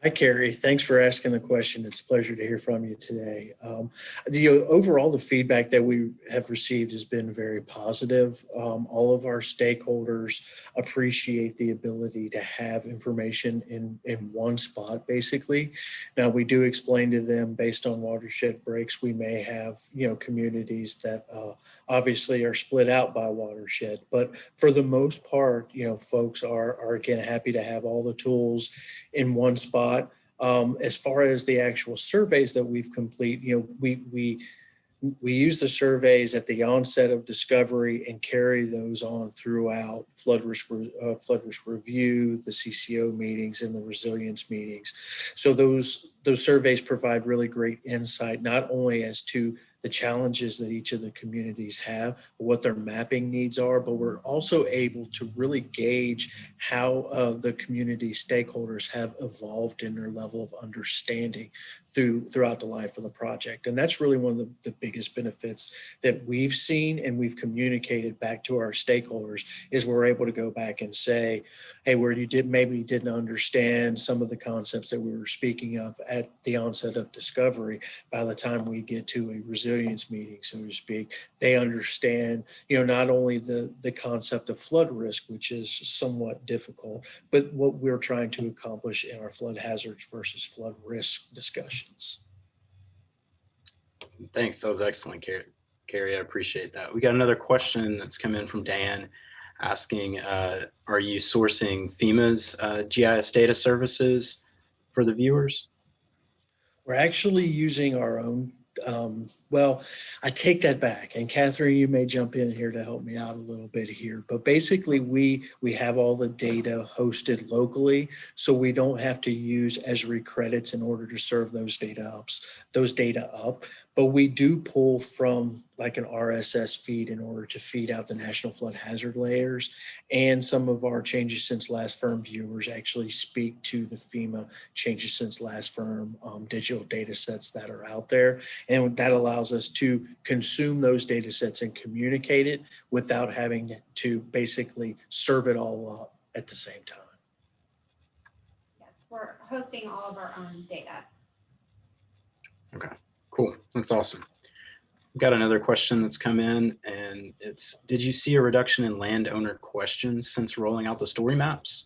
Hi, Carey. Thanks for asking the question. It's a pleasure to hear from you today. Overall, the feedback that we have received has been very positive. All of our stakeholders appreciate the ability to have information in one spot, basically. Now, we do explain to them based on watershed breaks, we may have, communities that obviously are split out by watershed. But for the most part, folks are again, happy to have all the tools in one spot. As far as the actual surveys that we've completed, we use the surveys at the onset of discovery and carry those on throughout flood risk review, the CCO meetings, and the resilience meetings. So those surveys provide really great insight, not only as to the challenges that each of the communities have, what their mapping needs are, but we're also able to really gauge how the community stakeholders have evolved in their level of understanding throughout the life of the project. And that's really one of the biggest benefits that we've seen and we've communicated back to our stakeholders is we're able to go back and say, hey, where you didn't understand some of the concepts that we were speaking of at the onset of discovery, by the time we get to a resilience meeting, so to speak, they understand, not only the concept of flood risk, which is somewhat difficult, but what we're trying to accomplish in our flood hazards versus flood risk discussions. Thanks. That was excellent, Carey. I appreciate that. We got another question that's come in from Dan asking, are you sourcing FEMA's GIS data services for the viewers? We're actually using our own. Well, I take that back, and Catherine, you may jump in here to help me out a little bit here. But basically, we have all the data hosted locally, so we don't have to use Esri credits in order to serve those data up. But we do pull from like an RSS feed in order to feed out the national flood hazard layers. And some of our changes since last firm viewers actually speak to the FEMA changes since last firm digital data sets that are out there. And that allows us to consume those data sets and communicate it without having to basically serve it all up at the same time. Yes, we're hosting all of our own data. Okay. Cool. That's awesome. We've got another question that's come in, and it's, did you see a reduction in landowner questions since rolling out the story maps?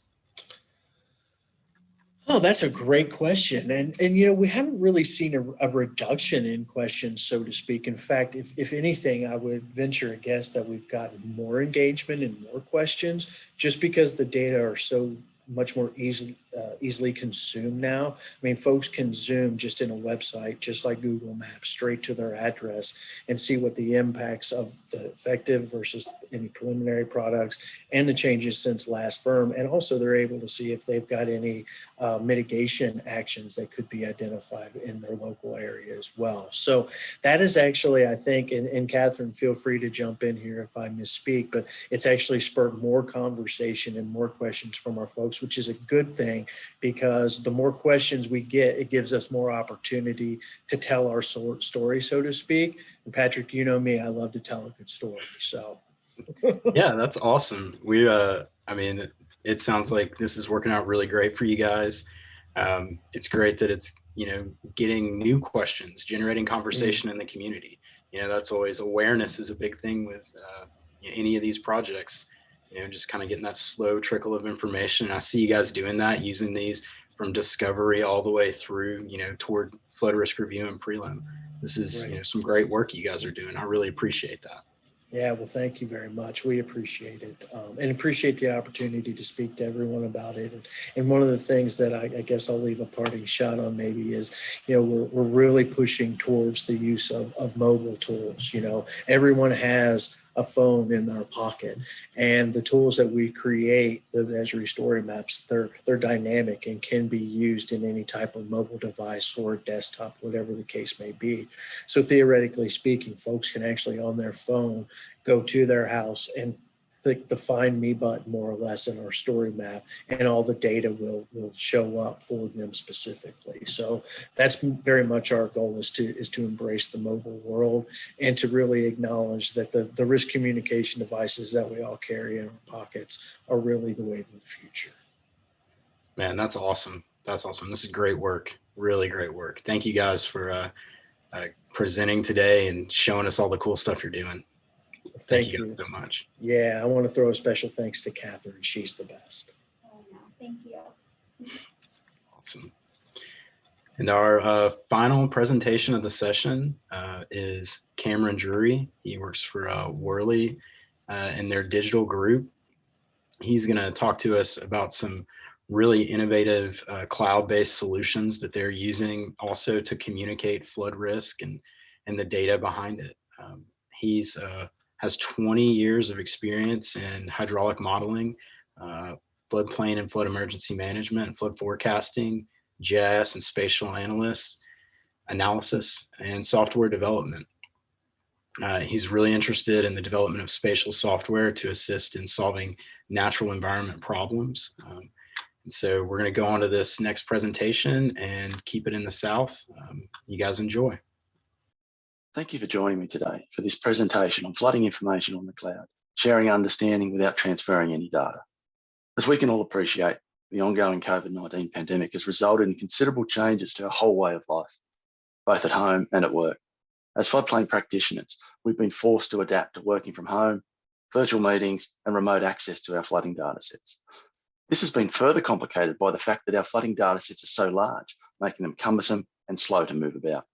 Oh, that's a great question. And we haven't really seen a reduction in questions, so to speak. In fact, if anything, I would venture a guess that we've gotten more engagement and more questions just because the data are so much more easily consumed now. I mean, folks can zoom just in a website, just like Google Maps, straight to their address and see what the impacts of the effective versus any preliminary products and the changes since last firm. And also they're able to see if they've got any mitigation actions that could be identified in their local area as well. So that is actually, I think, and Catherine, feel free to jump in here if I misspeak, but it's actually spurred more conversation and more questions from our folks, which is a good thing because the more questions we get, it gives us more opportunity to tell our story, so to speak. And Patrick, you know me, I love to tell a good story. So yeah, that's awesome. We, I mean, it sounds like this is working out really great for you guys. It's great that it's, getting new questions, generating conversation in the community. That's always, awareness is a big thing with any of these projects. Just kind of getting that slow trickle of information. I see you guys doing that, using these from discovery all the way through, toward flood risk review and prelim. This is, some great work you guys are doing. I really appreciate that. Yeah, well, thank you very much. We appreciate it and appreciate the opportunity to speak to everyone about it. And one of the things that I guess I'll leave a parting shot on maybe is, we're really pushing towards the use of mobile tools. Everyone has a phone in their pocket, and the tools that we create, the Esri story maps, they're dynamic and can be used in any type of mobile device or desktop, whatever the case may be. So theoretically speaking, folks can actually on their phone go to their house and click the Find Me button more or less in our story map, and all the data will show up for them specifically. So that's very much our goal, is to embrace the mobile world and to really acknowledge that the risk communication devices that we all carry in our pockets are really the wave of the future. Man, that's awesome. That's awesome. This is great work. Really great work. Thank you guys for presenting today and showing us all the cool stuff you're doing. Thank you guys so much. Yeah, I want to throw a special thanks to Catherine. She's the best. Oh, no, thank you. Awesome. And our final presentation of the session is Cameron Druery. He works for Worley in their digital group. He's going to talk to us about some really innovative cloud-based solutions that they're using also to communicate flood risk and the data behind it. He's has 20 years of experience in hydraulic modeling, floodplain and flood emergency management, flood forecasting, GIS and spatial analysis, and software development. He's really interested in the development of spatial software to assist in solving natural environment problems. And so we're going to go on to this next presentation and keep it in the South. You guys enjoy. Thank you for joining me today for this presentation on flooding information on the cloud, sharing understanding without transferring any data. As we can all appreciate, the ongoing COVID-19 pandemic has resulted in considerable changes to our whole way of life, both at home and at work. As floodplain practitioners, we've been forced to adapt to working from home, virtual meetings, and remote access to our flooding data sets. This has been further complicated by the fact that our flooding data sets are so large, making them cumbersome and slow to move about.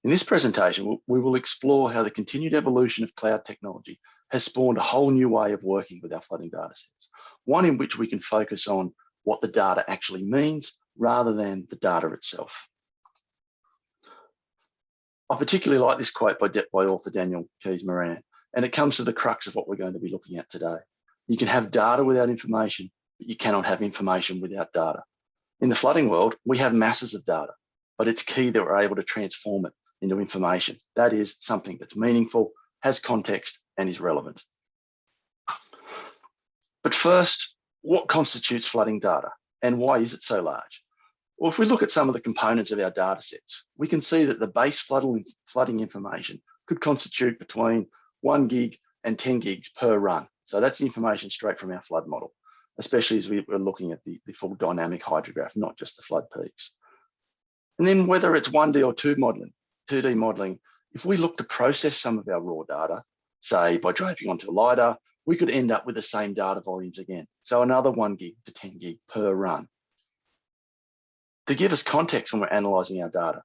In this presentation, we will explore how the continued evolution of cloud technology has spawned a whole new way of working with our flooding data sets, one in which we can focus on what the data actually means rather than the data itself. I particularly like this quote by author Daniel Keys-Moran, and it comes to the crux of what we're going to be looking at today. You can have data without information, but you cannot have information without data. In the flooding world, we have masses of data, but it's key that we're able to transform it into information. That is something that's meaningful, has context, and is relevant. But first, what constitutes flooding data and why is it so large? Well, if we look at some of the components of our data sets, we can see that the base flooding information could constitute between 1 gig and 10 gigs per run. So that's the information straight from our flood model, especially as we're looking at the full dynamic hydrograph, not just the flood peaks. And then whether it's 1D or 2D modeling, if we look to process some of our raw data, say by draping onto a LiDAR, we could end up with the same data volumes again. So another 1 gig to 10 gig per run. To give us context when we're analysing our data,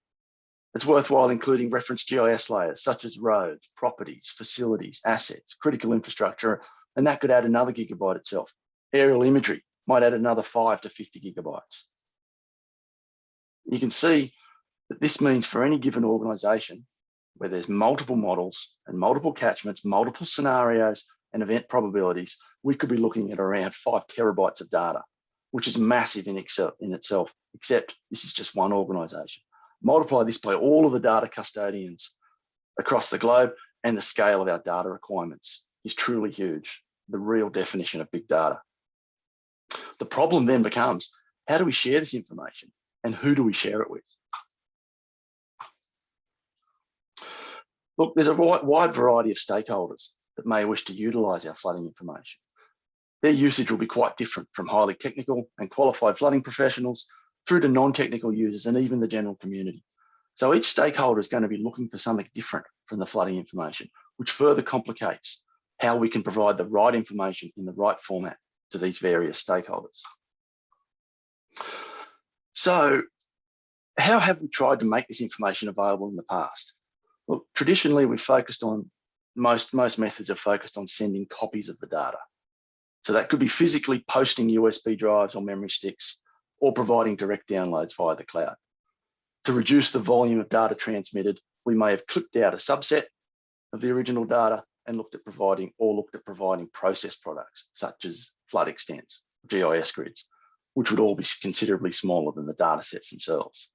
it's worthwhile including reference GIS layers such as roads, properties, facilities, assets, critical infrastructure, and that could add another gigabyte itself. Aerial imagery might add another 5 to 50 gigabytes. You can see that this means for any given organisation where there's multiple models and multiple catchments, multiple scenarios and event probabilities, we could be looking at around 5 terabytes of data, which is massive in itself, except this is just one organisation. Multiply this by all of the data custodians across the globe, and the scale of our data requirements is truly huge, the real definition of big data. The problem then becomes, how do we share this information and who do we share it with? Look, there's a wide variety of stakeholders that may wish to utilise our flooding information. Their usage will be quite different, from highly technical and qualified flooding professionals through to non-technical users and even the general community. So each stakeholder is going to be looking for something different from the flooding information, which further complicates how we can provide the right information in the right format to these various stakeholders. So how have we tried to make this information available in the past? Well, traditionally, we've focused on, most methods have focused on sending copies of the data. So that could be physically posting USB drives or memory sticks, or providing direct downloads via the cloud. To reduce the volume of data transmitted, we may have clipped out a subset of the original data and looked at providing process products such as flood extents, GIS grids, which would all be considerably smaller than the data sets themselves.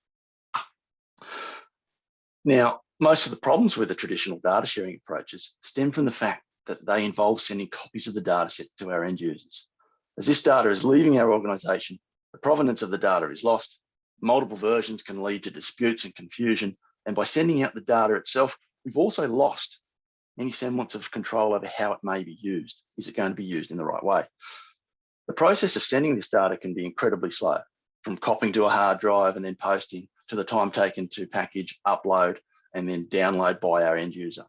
Now, most of the problems with the traditional data sharing approaches stem from the fact that they involve sending copies of the data set to our end users. As this data is leaving our organisation, the provenance of the data is lost. Multiple versions can lead to disputes and confusion. And by sending out the data itself, we've also lost any semblance of control over how it may be used. Is it going to be used in the right way? The process of sending this data can be incredibly slow, from copying to a hard drive and then posting to the time taken to package, upload, and then download by our end user.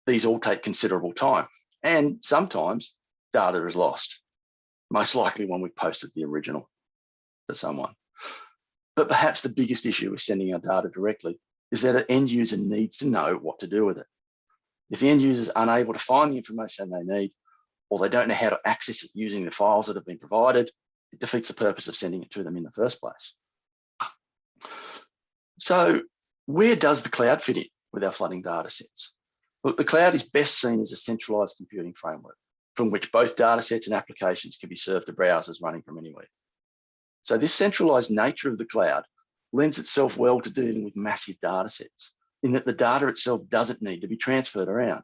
These all take considerable time, and sometimes data is lost, most likely when we posted the original to someone. But perhaps the biggest issue with sending our data directly is that an end user needs to know what to do with it. If the end user is unable to find the information they need, or they don't know how to access it using the files that have been provided, it defeats the purpose of sending it to them in the first place. So where does the cloud fit in with our flooding data sets? Look, the cloud is best seen as a centralized computing framework from which both data sets and applications can be served to browsers running from anywhere. So this centralized nature of the cloud lends itself well to dealing with massive data sets, in that the data itself doesn't need to be transferred around.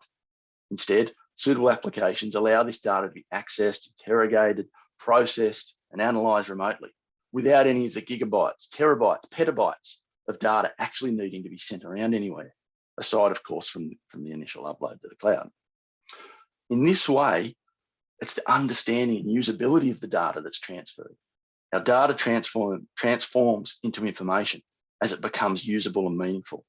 Instead, suitable applications allow this data to be accessed, interrogated, processed, and analyzed remotely without any of the gigabytes, terabytes, petabytes of data actually needing to be sent around anywhere, aside, of course, from the initial upload to the cloud. In this way, it's the understanding and usability of the data that's transferred. Our data transforms into information as it becomes usable and meaningful.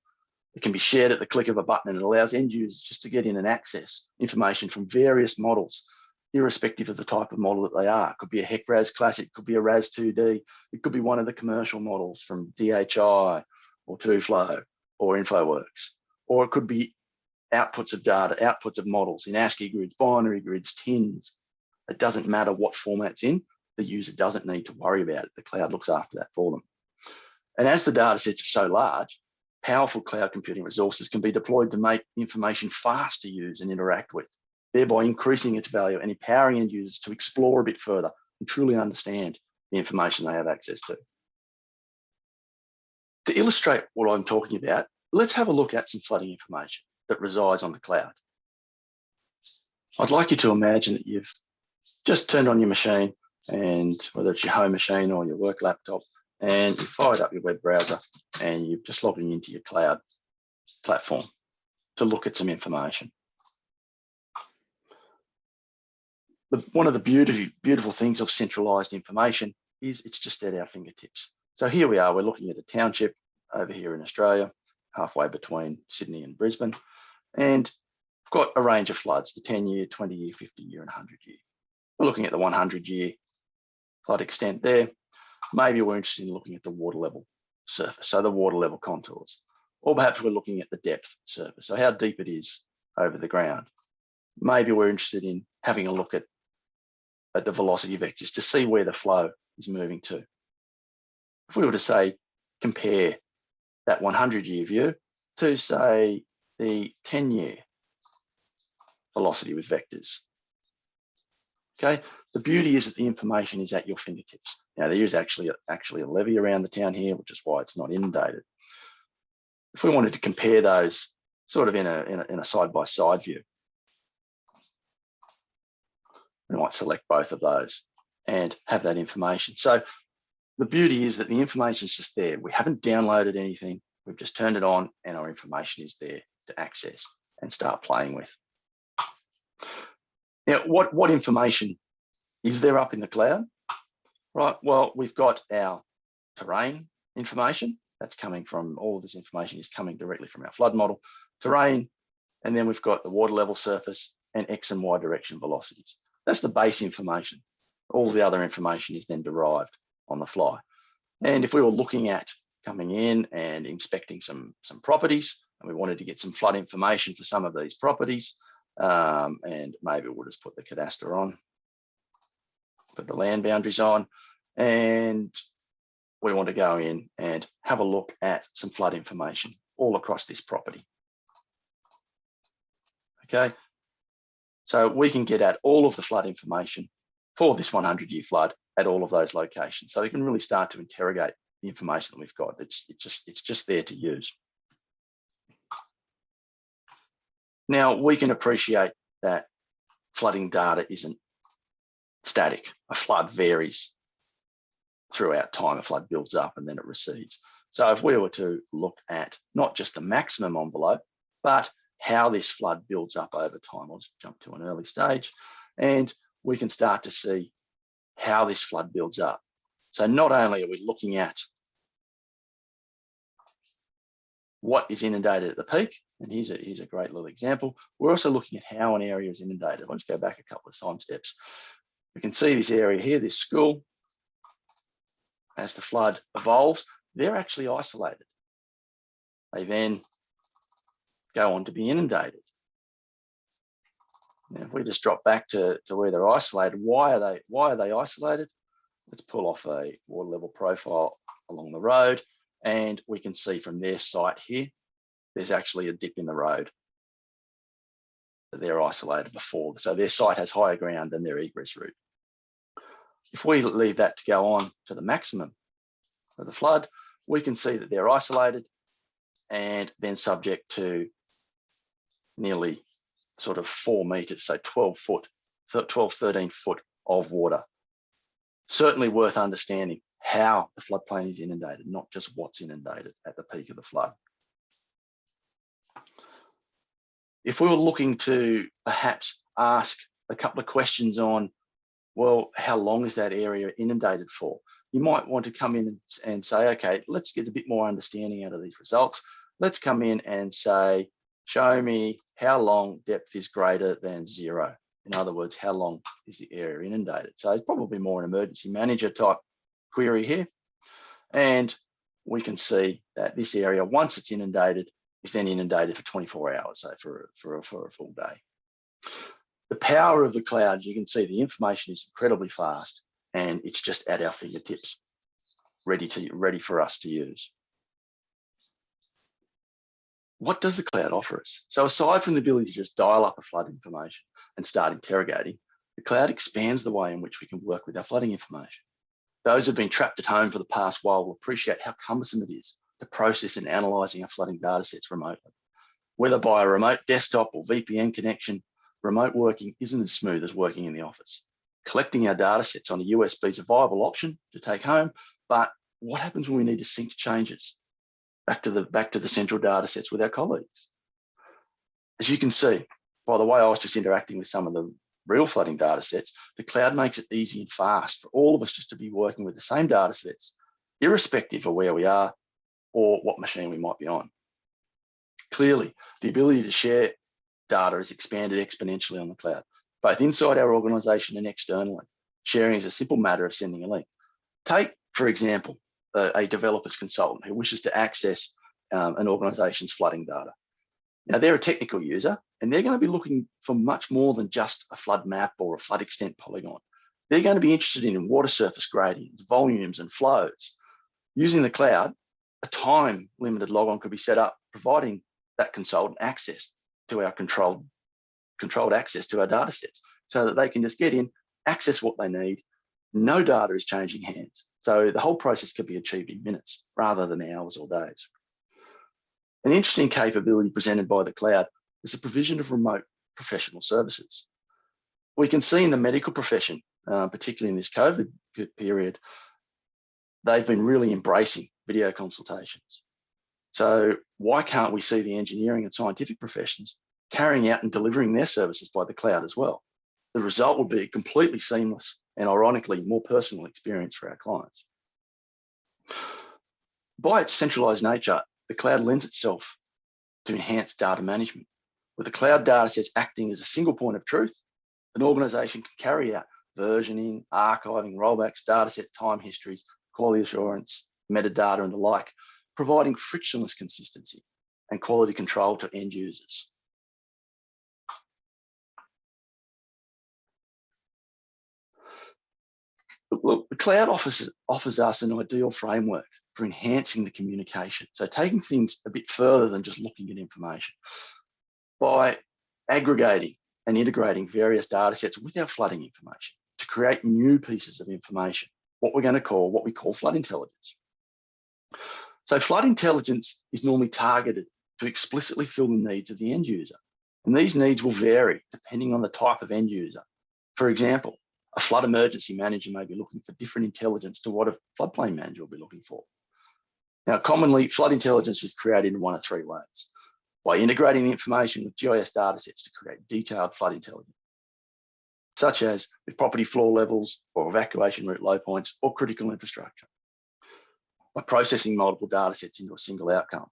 It can be shared at the click of a button, and it allows end users just to get in and access information from various models, irrespective of the type of model that they are. It could be a HEC-RAS Classic, it could be a RAS 2D, it could be one of the commercial models from DHI or TwoFlow or InfoWorks, or it could be outputs of data, outputs of models in ASCII grids, binary grids, TINs. It doesn't matter what format it's in, the user doesn't need to worry about it. The cloud looks after that for them. And as the data sets are so large, powerful cloud computing resources can be deployed to make information fast to use and interact with, thereby increasing its value and empowering end users to explore a bit further and truly understand the information they have access to. To illustrate what I'm talking about, let's have a look at some flooding information that resides on the cloud. I'd like you to imagine that you've just turned on your machine, and whether it's your home machine or your work laptop, and you've fired up your web browser and you're just logging into your cloud platform to look at some information. One of the beautiful things of centralized information is it's just at our fingertips. So here we are, we're looking at a township over here in Australia, halfway between Sydney and Brisbane, and we've got a range of floods, the 10-year, 20-year, 50-year and 100-year. We're looking at the 100-year flood extent there. Maybe we're interested in looking at the water level surface, so the water level contours, or perhaps we're looking at the depth surface, so how deep it is over the ground. Maybe we're interested in having a look at the velocity vectors to see where the flow is moving to. If we were to say, compare that 100-year view to, say, the 10-year velocity with vectors. Okay, the beauty is that the information is at your fingertips. Now, there is actually a levee around the town here, which is why it's not inundated. If we wanted to compare those sort of in a side-by-side view, we might select both of those and have that information. So the beauty is that the information is just there. We haven't downloaded anything. We've just turned it on and our information is there to access and start playing with. Now, what information is there up in the cloud? Right, well, we've got our terrain information. That's coming from, all of this information is coming directly from our flood model, terrain, and then we've got the water level surface and X and Y direction velocities. That's the base information. All the other information is then derived on the fly. And if we were looking at coming in and inspecting some properties, and we wanted to get some flood information for some of these properties, and maybe we'll just put the cadastre on, put the land boundaries on, and we want to go in and have a look at some flood information all across this property. Okay, so we can get at all of the flood information for this 100-year flood at all of those locations. So we can really start to interrogate the information that we've got. It's just there to use. Now, we can appreciate that flooding data isn't static. A flood varies throughout time. A flood builds up and then it recedes. So if we were to look at not just the maximum envelope, but how this flood builds up over time, I'll just jump to an early stage, and we can start to see how this flood builds up. So not only are we looking at what is inundated at the peak, and here's a great little example, we're also looking at how an area is inundated. I'll just go back a couple of time steps. We can see this area here, this school, as the flood evolves, they're actually isolated. They then go on to be inundated. Now, if we just drop back to where they're isolated, why are they isolated? Let's pull off a water level profile along the road, and we can see from their site here, there's actually a dip in the road. They're isolated before, so their site has higher ground than their egress route. If we leave that to go on to the maximum of the flood, we can see that they're isolated and then subject to nearly sort of 4 meters, so 12, 13 foot of water. Certainly worth understanding how the floodplain is inundated, not just what's inundated at the peak of the flood. If we were looking to perhaps ask a couple of questions on, well, how long is that area inundated for? You might want to come in and say, okay, let's get a bit more understanding out of these results. Let's come in and say, show me how long depth is greater than 0. In other words, how long is the area inundated? So it's probably more an emergency manager type query here. And we can see that this area, once it's inundated, is then inundated for 24 hours, so for a full day. The power of the cloud, you can see the information is incredibly fast and it's just at our fingertips, ready for us to use. What does the cloud offer us? So aside from the ability to just dial up a flood information and start interrogating, the cloud expands the way in which we can work with our flooding information. Those who've been trapped at home for the past while will appreciate how cumbersome it is to process and analysing our flooding data sets remotely. Whether by a remote desktop or VPN connection, remote working isn't as smooth as working in the office. Collecting our data sets on a USB is a viable option to take home, but what happens when we need to sync changes back to the central data sets with our colleagues? As you can see, by the way I was just interacting with some of the real flooding data sets, the cloud makes it easy and fast for all of us just to be working with the same data sets, irrespective of where we are or what machine we might be on. Clearly, the ability to share data has expanded exponentially on the cloud, both inside our organisation and externally. Sharing is a simple matter of sending a link. Take, for example, a developer's consultant who wishes to access an organisation's flooding data. Now, they're a technical user, and they're going to be looking for much more than just a flood map or a flood extent polygon. They're going to be interested in water surface gradients, volumes, and flows. Using the cloud, a time-limited logon could be set up, providing that consultant access to our controlled access to our data sets, so that they can just get in, access what they need. No data is changing hands. So the whole process could be achieved in minutes rather than hours or days. An interesting capability presented by the cloud is the provision of remote professional services. We can see in the medical profession, particularly in this COVID period, they've been really embracing video consultations. So why can't we see the engineering and scientific professions carrying out and delivering their services by the cloud as well? The result would be a completely seamless and ironically more personal experience for our clients. By its centralized nature, the cloud lends itself to enhanced data management. With the cloud data sets acting as a single point of truth, an organization can carry out versioning, archiving, rollbacks, data set time histories, quality assurance, metadata, and the like, providing frictionless consistency and quality control to end users. Look, the cloud offers us an ideal framework for enhancing the communication. So taking things a bit further than just looking at information. By aggregating and integrating various data sets with our flooding information to create new pieces of information, what we call flood intelligence. So flood intelligence is normally targeted to explicitly fill the needs of the end user. And these needs will vary depending on the type of end user. For example, a flood emergency manager may be looking for different intelligence to what a floodplain manager will be looking for. Now, commonly, flood intelligence is created in one of three ways: by integrating the information with GIS datasets to create detailed flood intelligence, such as with property floor levels or evacuation route low points or critical infrastructure; by processing multiple datasets into a single outcome,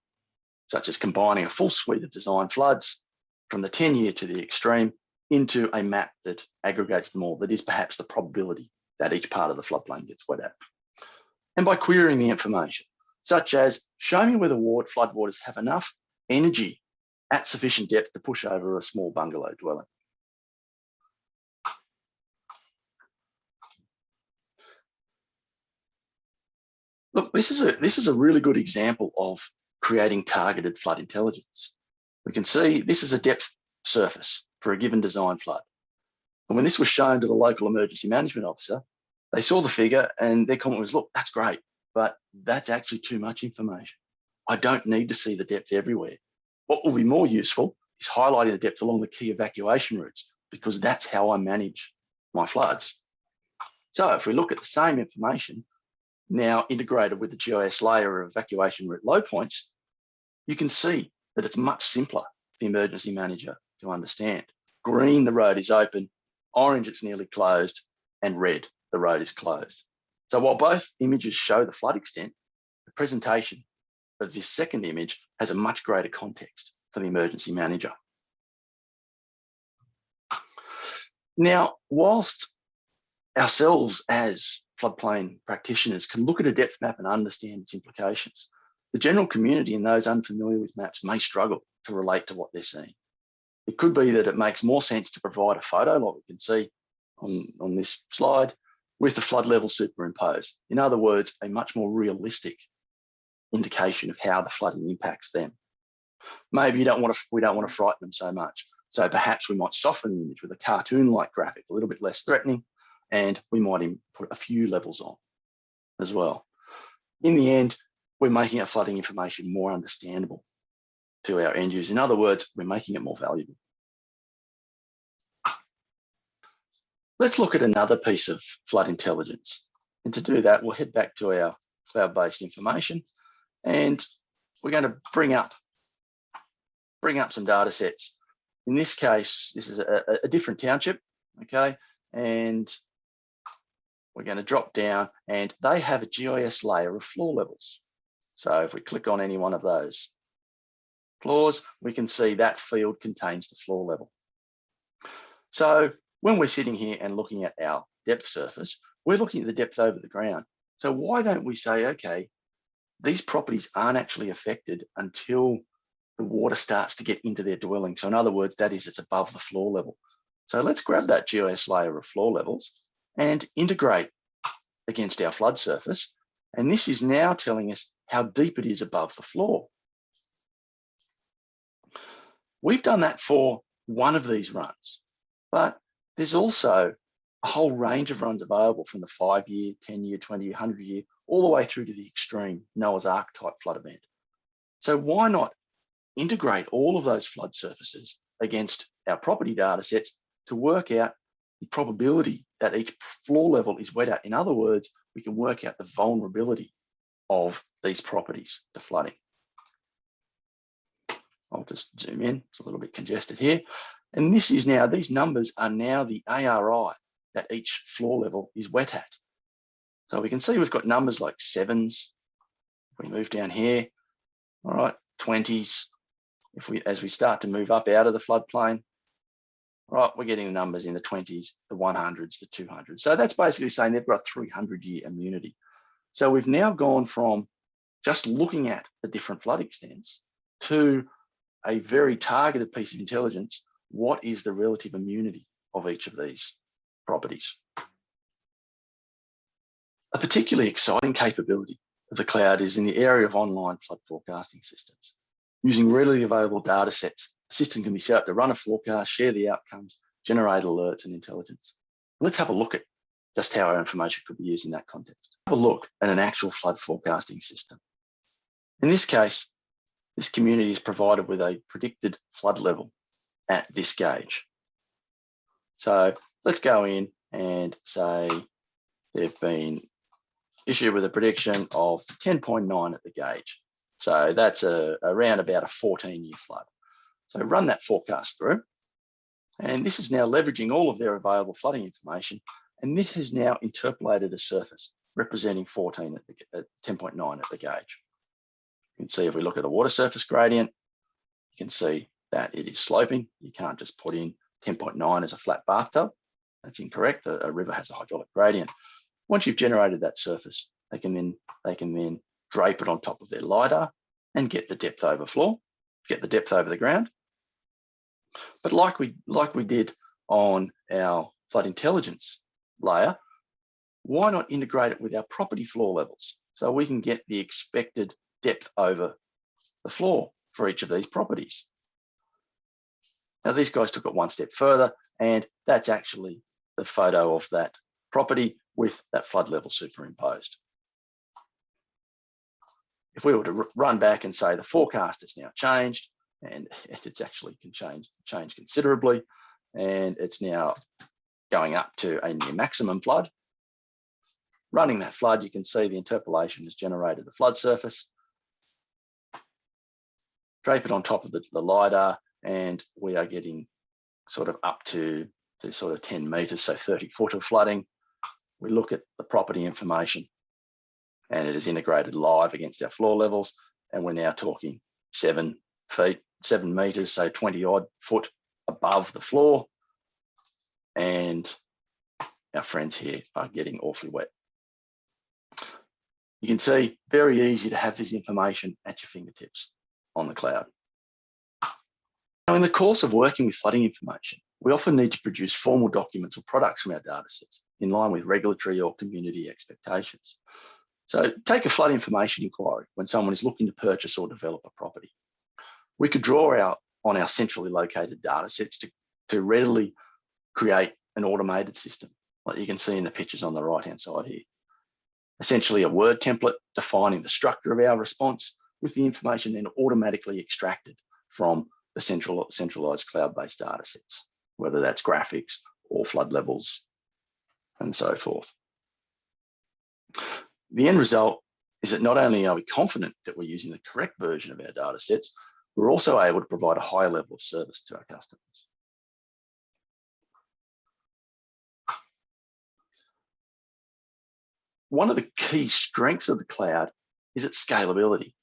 such as combining a full suite of design floods from the 10-year to the extreme into a map that aggregates them all, that is perhaps the probability that each part of the floodplain gets wet at; and by querying the information, such as show me whether floodwaters have enough energy at sufficient depth to push over a small bungalow dwelling. Look, this is a really good example of creating targeted flood intelligence. We can see this is a depth surface for a given design flood. And when this was shown to the local emergency management officer, they saw the figure and their comment was, look, that's great, but that's actually too much information. I don't need to see the depth everywhere. What will be more useful is highlighting the depth along the key evacuation routes, because that's how I manage my floods. So if we look at the same information, now integrated with the GIS layer of evacuation route low points, you can see that it's much simpler for the emergency manager to understand. Green, the road is open; orange, it's nearly closed; and red, the road is closed. So while both images show the flood extent, the presentation of this second image has a much greater context for the emergency manager. Now, whilst ourselves as floodplain practitioners can look at a depth map and understand its implications, the general community and those unfamiliar with maps may struggle to relate to what they're seeing. It could be that it makes more sense to provide a photo, like we can see on this slide, with the flood level superimposed. In other words, a much more realistic indication of how the flooding impacts them. Maybe we don't want to frighten them so much. So perhaps we might soften the image with a cartoon-like graphic, a little bit less threatening, and we might put a few levels on as well. In the end, we're making our flooding information more understandable to our end users. In other words, we're making it more valuable. Let's look at another piece of flood intelligence. And to do that, we'll head back to our cloud-based information, and we're going to bring up some data sets. In this case, this is a different township, okay? And we're going to drop down, and they have a GIS layer of floor levels. So if we click on any one of those floors, we can see that field contains the floor level. So when we're sitting here and looking at our depth surface, we're looking at the depth over the ground. So why don't we say, okay, these properties aren't actually affected until the water starts to get into their dwelling. So in other words, that is, it's above the floor level. So let's grab that GIS layer of floor levels and integrate against our flood surface. And this is now telling us how deep it is above the floor. We've done that for one of these runs, but there's also a whole range of runs available from the 5-year, 10-year, 20-year, 100-year, all the way through to the extreme Noah's Ark type flood event. So why not integrate all of those flood surfaces against our property data sets to work out the probability that each floor level is wet at? In other words, we can work out the vulnerability of these properties to flooding. I'll just zoom in, it's a little bit congested here. And this is now, these numbers are now the ARI that each floor level is wet at. So we can see we've got numbers like 7s. If we move down here, all right, 20s. As we start to move up out of the floodplain, right, we're getting the numbers in the 20s, the 100s, the 200s. So that's basically saying they've got a 300-year immunity. So we've now gone from just looking at the different flood extents to a very targeted piece of intelligence. What is the relative immunity of each of these properties? A particularly exciting capability of the cloud is in the area of online flood forecasting systems. Using readily available data sets, a system can be set up to run a forecast, share the outcomes, generate alerts and intelligence. Let's have a look at just how our information could be used in that context. Have a look at an actual flood forecasting system. In this case, this community is provided with a predicted flood level at this gauge. So let's go in and say they've been issued with a prediction of 10.9 at the gauge. So that's around about a 14-year flood. So run that forecast through. And this is now leveraging all of their available flooding information. And this has now interpolated a surface representing 14 at 10.9 at the gauge. You can see if we look at the water surface gradient, you can see that it is sloping. You can't just put in 10.9 as a flat bathtub. That's incorrect. A river has a hydraulic gradient. Once you've generated that surface, they can then drape it on top of their LiDAR and get the depth over floor, get the depth over the ground. But like we did on our flood intelligence layer, why not integrate it with our property floor levels so we can get the expected depth over the floor for each of these properties? Now, these guys took it one step further, and that's actually the photo of that property with that flood level superimposed. If we were to run back and say the forecast has now changed, and it's actually changed considerably, and it's now going up to a near maximum flood. Running that flood, you can see the interpolation has generated the flood surface. Drape it on top of the LiDAR, and we are getting sort of up to sort of 10 meters, so 30 foot of flooding. We look at the property information, and it is integrated live against our floor levels, and we're now talking 7 meters, so 20 odd foot above the floor, and our friends here are getting awfully wet. You can see, very easy to have this information at your fingertips on the cloud. Now, in the course of working with flooding information, we often need to produce formal documents or products from our datasets in line with regulatory or community expectations. So take a flood information inquiry when someone is looking to purchase or develop a property. We could draw on our centrally located datasets to readily create an automated system, like you can see in the pictures on the right-hand side here. Essentially a word template defining the structure of our response, with the information then automatically extracted from the centralized cloud-based datasets, whether that's graphics or flood levels and so forth. The end result is that not only are we confident that we're using the correct version of our datasets, we're also able to provide a high level of service to our customers. One of the key strengths of the cloud is its scalability,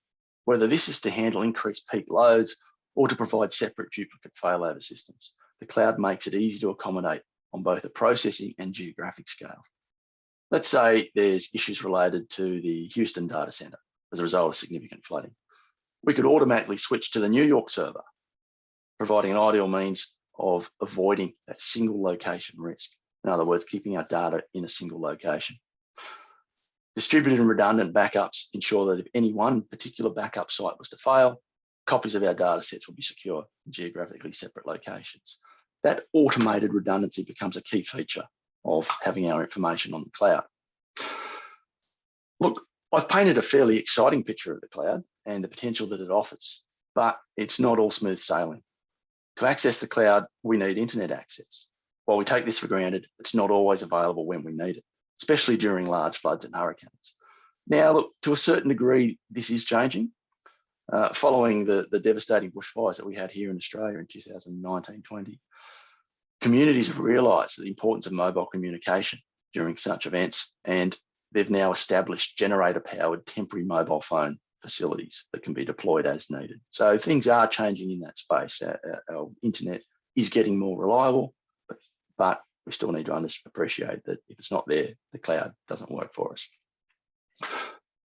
whether this is to handle increased peak loads or to provide separate duplicate failover systems. The cloud makes it easy to accommodate on both a processing and geographic scale. Let's say there's issues related to the Houston data center as a result of significant flooding. We could automatically switch to the New York server, providing an ideal means of avoiding that single location risk. In other words, keeping our data in a single location. Distributed and redundant backups ensure that if any one particular backup site was to fail, copies of our data sets will be secure in geographically separate locations. That automated redundancy becomes a key feature of having our information on the cloud. Look, I've painted a fairly exciting picture of the cloud and the potential that it offers, but it's not all smooth sailing. To access the cloud, we need internet access. While we take this for granted, it's not always available when we need it, especially during large floods and hurricanes. Now, look, to a certain degree, this is changing. Following the devastating bushfires that we had here in Australia in 2019-20, communities have realised the importance of mobile communication during such events, and they've now established generator-powered temporary mobile phone facilities that can be deployed as needed. So things are changing in that space. Our internet is getting more reliable, but we still need to appreciate that if it's not there, the cloud doesn't work for us.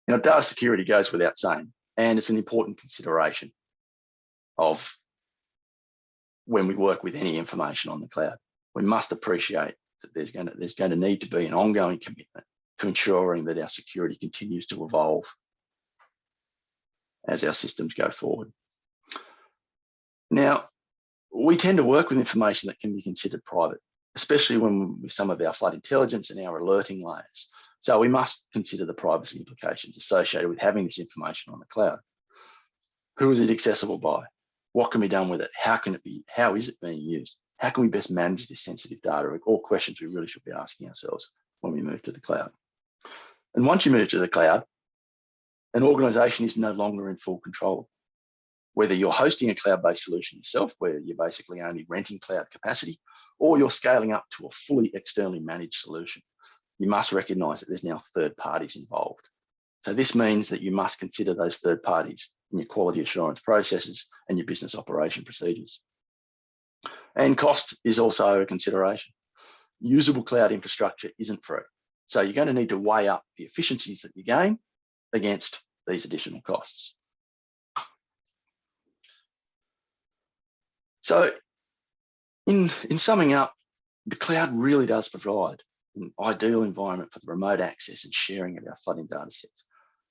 Now, data security goes without saying, and it's an important consideration of when we work with any information on the cloud. We must appreciate that there's going to need to be an ongoing commitment to ensuring that our security continues to evolve as our systems go forward. Now, we tend to work with information that can be considered private, especially with some of our flood intelligence and our alerting layers. So we must consider the privacy implications associated with having this information on the cloud. Who is it accessible by? What can be done with it? How is it being used? How can we best manage this sensitive data? All questions we really should be asking ourselves when we move to the cloud. And once you move to the cloud, an organization is no longer in full control. Whether you're hosting a cloud-based solution yourself, where you're basically only renting cloud capacity, or you're scaling up to a fully externally managed solution, you must recognize that there's now third parties involved. So this means that you must consider those third parties in your quality assurance processes and your business operation procedures. And cost is also a consideration. Usable cloud infrastructure isn't free. So you're going to need to weigh up the efficiencies that you gain against these additional costs. So in summing up, the cloud really does provide an ideal environment for the remote access and sharing of our flooding data sets.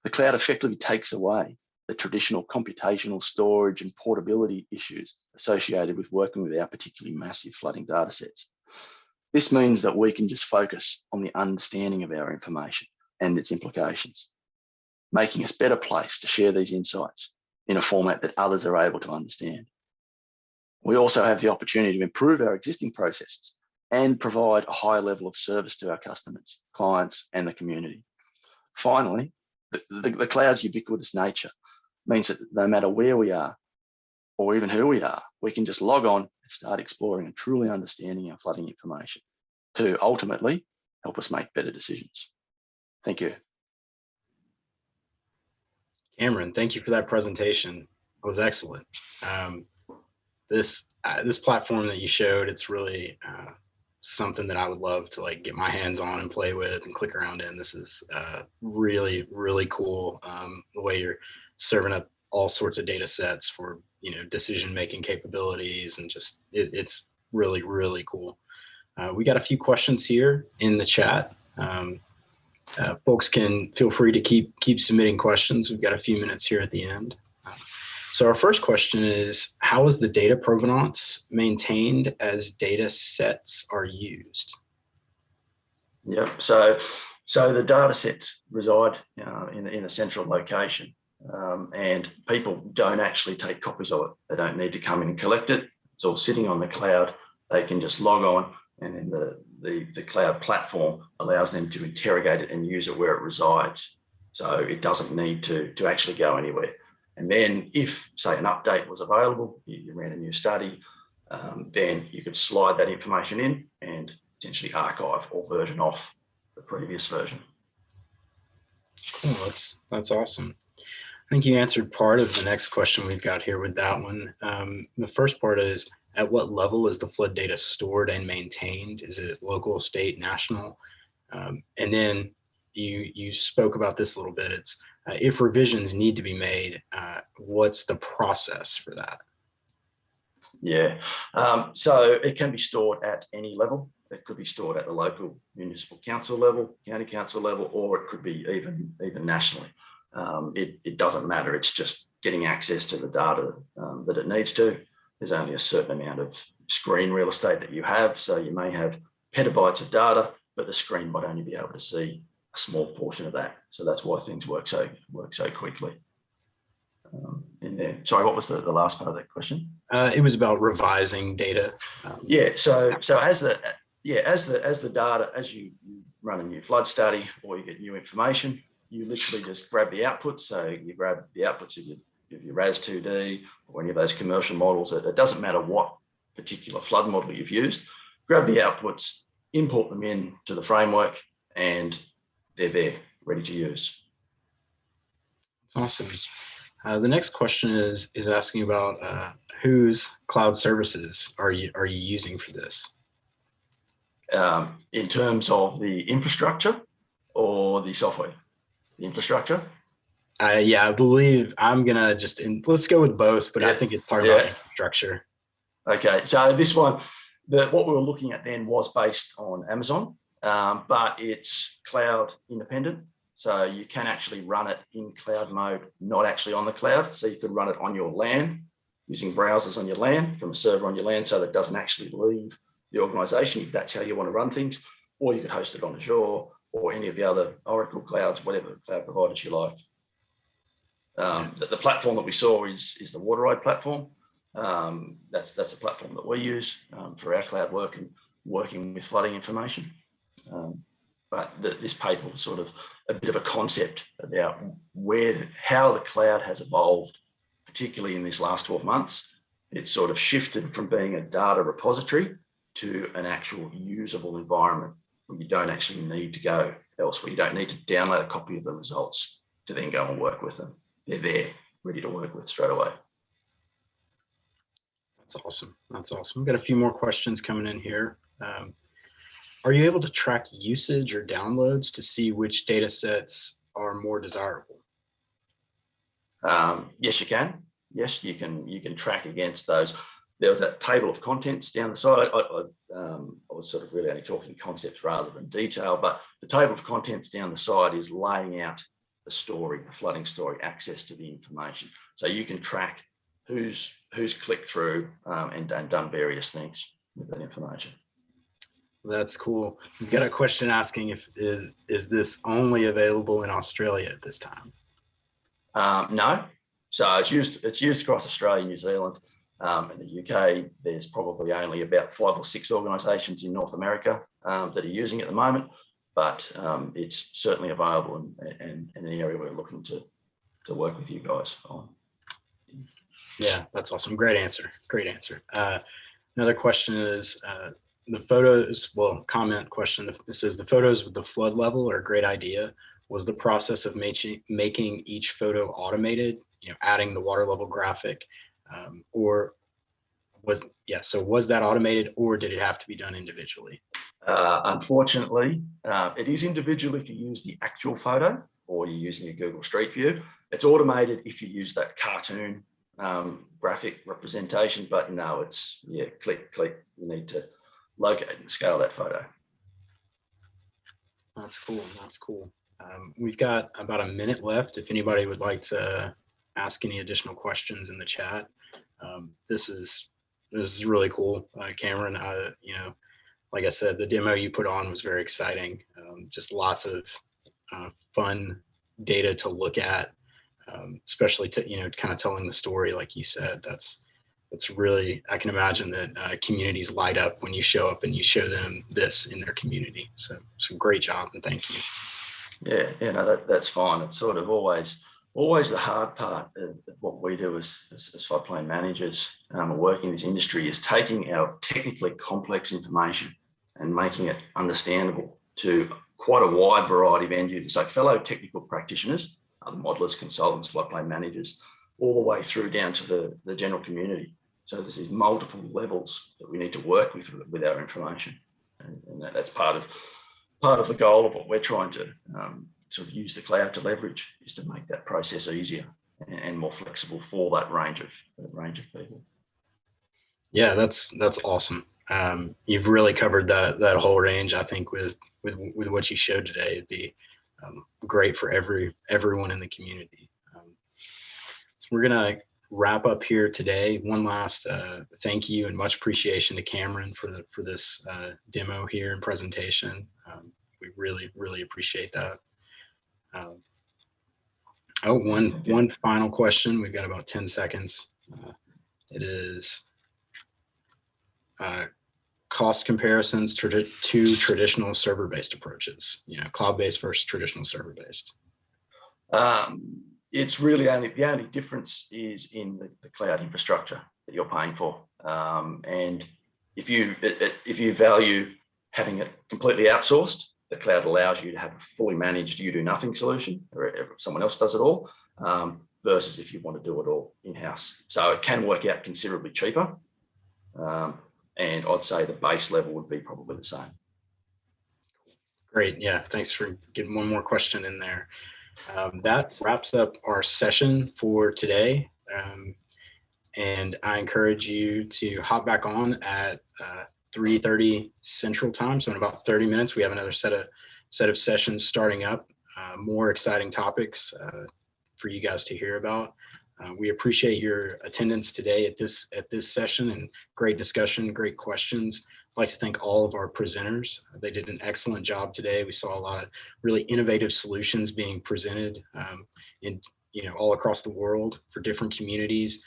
The cloud effectively takes away the traditional computational storage and portability issues associated with working with our particularly massive flooding data sets. This means that we can just focus on the understanding of our information and its implications, making us better placed to share these insights in a format that others are able to understand. We also have the opportunity to improve our existing processes and provide a higher level of service to our customers, clients, and the community. Finally, the cloud's ubiquitous nature means that no matter where we are or even who we are, we can just log on and start exploring and truly understanding our flooding information to ultimately help us make better decisions. Thank you. Cameron, thank you for that presentation. It was excellent. This platform that you showed, it's really something that I would love to like get my hands on and play with and click around in. This is really, really cool. The way you're serving up all sorts of data sets for, decision-making capabilities, and just, it's really, really cool. We got a few questions here in the chat. Folks can feel free to keep submitting questions. We've got a few minutes here at the end. So our first question is, how is the data provenance maintained as data sets are used? Yep. So the data sets reside in a central location, and people don't actually take copies of it. They don't need to come in and collect it. It's all sitting on the cloud. They can just log on, and then the cloud platform allows them to interrogate it and use it where it resides. So it doesn't need to actually go anywhere. And then if, say, an update was available, you ran a new study, then you could slide that information in and potentially archive or version off the previous version. Cool, that's awesome. I think you answered part of the next question we've got here with that one. The first part is, at what level is the flood data stored and maintained? Is it local, state, national? And then you spoke about this a little bit. It's if revisions need to be made, what's the process for that? Yeah, so it can be stored at any level. It could be stored at the local municipal council level, county council level, or it could be even nationally. It doesn't matter. It's just getting access to the data that it needs to. There's only a certain amount of screen real estate that you have. So you may have petabytes of data, but the screen might only be able to see a small portion of that. So that's why things work so quickly. In there. Sorry, what was the last part of that question? It was about revising data. Yeah. So as the data, as you run a new flood study or you get new information, you literally just grab the outputs. So you grab the outputs of your RAS2D or any of those commercial models. It doesn't matter what particular flood model you've used. Grab the outputs, import them into the framework, and they're there, ready to use. Awesome. The next question is asking about whose cloud services are you using for this? In terms of the infrastructure or the software? The infrastructure? Yeah, I believe I'm gonna let's go with both, but yeah. I think it's talking about infrastructure. Okay, so this one, what we were looking at then was based on Amazon, but it's cloud independent. So you can actually run it in cloud mode, not actually on the cloud. So you could run it on your LAN using browsers on your LAN from a server on your LAN, so that it doesn't actually leave the organization if that's how you want to run things, or you could host it on Azure or any of the other Oracle clouds, whatever cloud providers you like. The platform that we saw is the WaterEye platform. That's the platform that we use for our cloud work and working with flooding information. But this paper was sort of a bit of a concept about how the cloud has evolved, particularly in this last 12 months. It's sort of shifted from being a data repository to an actual usable environment where you don't actually need to go elsewhere. You don't need to download a copy of the results to then go and work with them. They're there, ready to work with straight away. That's awesome. That's awesome. We've got a few more questions coming in here. Are you able to track usage or downloads to see which data sets are more desirable? Yes, you can. Yes, you can track against those. There was that table of contents down the side. I was sort of really only talking concepts rather than detail, but the table of contents down the side is laying out the story, the flooding story, access to the information. So you can track who's clicked through and done various things with that information. That's cool. We've got a question asking is this only available in Australia at this time? No. So it's used across Australia, New Zealand. In the UK, there's probably only about 5 or 6 organisations in North America that are using it at the moment, but it's certainly available and an area we're looking to work with you guys on. Yeah, that's awesome. Great answer. Great answer. Another question is the photos, well, comment question. It says the photos with the flood level are a great idea. Was the process of making each photo automated, adding the water level graphic, or was that automated, or did it have to be done individually? Unfortunately, it is individual if you use the actual photo or you're using a Google Street View. It's automated if you use that cartoon graphic representation, but no, it's click. You need to locate and scale that photo. That's cool. That's cool. We've got about a minute left. If anybody would like to ask any additional questions in the chat, this is really cool, Cameron. Like I said, the demo you put on was very exciting. Just lots of fun data to look at, especially to kind of telling the story, like you said. That's really, I can imagine that communities light up when you show up and you show them this in their community. So great job and thank you. Yeah, no, that's fine. It's sort of always the hard part of what we do as floodplain managers working in this industry is taking our technically complex information and making it understandable to quite a wide variety of end users. So fellow technical practitioners, modelers, consultants, floodplain managers, all the way through down to the general community. So there's these multiple levels that we need to work with our information, and that's part of the goal of what we're trying to sort of use the cloud to leverage, is to make that process easier and more flexible for that range of people. Yeah, that's awesome. You've really covered that whole range. I think with what you showed today, it'd be great for everyone in the community. So we're gonna wrap up here today. One last thank you and much appreciation to Cameron for this demo here and presentation. We really appreciate that. One final question. We've got about 10 seconds. It is cost comparisons to traditional server-based approaches. Cloud-based versus traditional server-based. It's really the only difference is in the cloud infrastructure that you're paying for. And if you value having it completely outsourced, the cloud allows you to have a fully managed you do nothing solution, or someone else does it all, versus if you want to do it all in-house. So it can work out considerably cheaper. And I'd say the base level would be probably the same. Great. Yeah. Thanks for getting one more question in there. That wraps up our session for today. And I encourage you to hop back on at 3:30 Central Time. So in about 30 minutes, we have another set of sessions starting up, more exciting topics for you guys to hear about. We appreciate your attendance today at this session, and great discussion, great questions. I'd like to thank all of our presenters. They did an excellent job today. We saw a lot of really innovative solutions being presented in all across the world for different communities.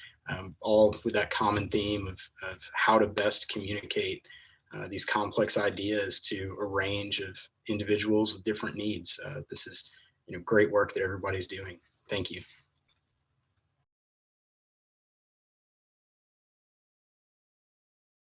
all with that common theme of how to best communicate these complex ideas to a range of individuals with different needs. This is great work that everybody's doing. Thank you.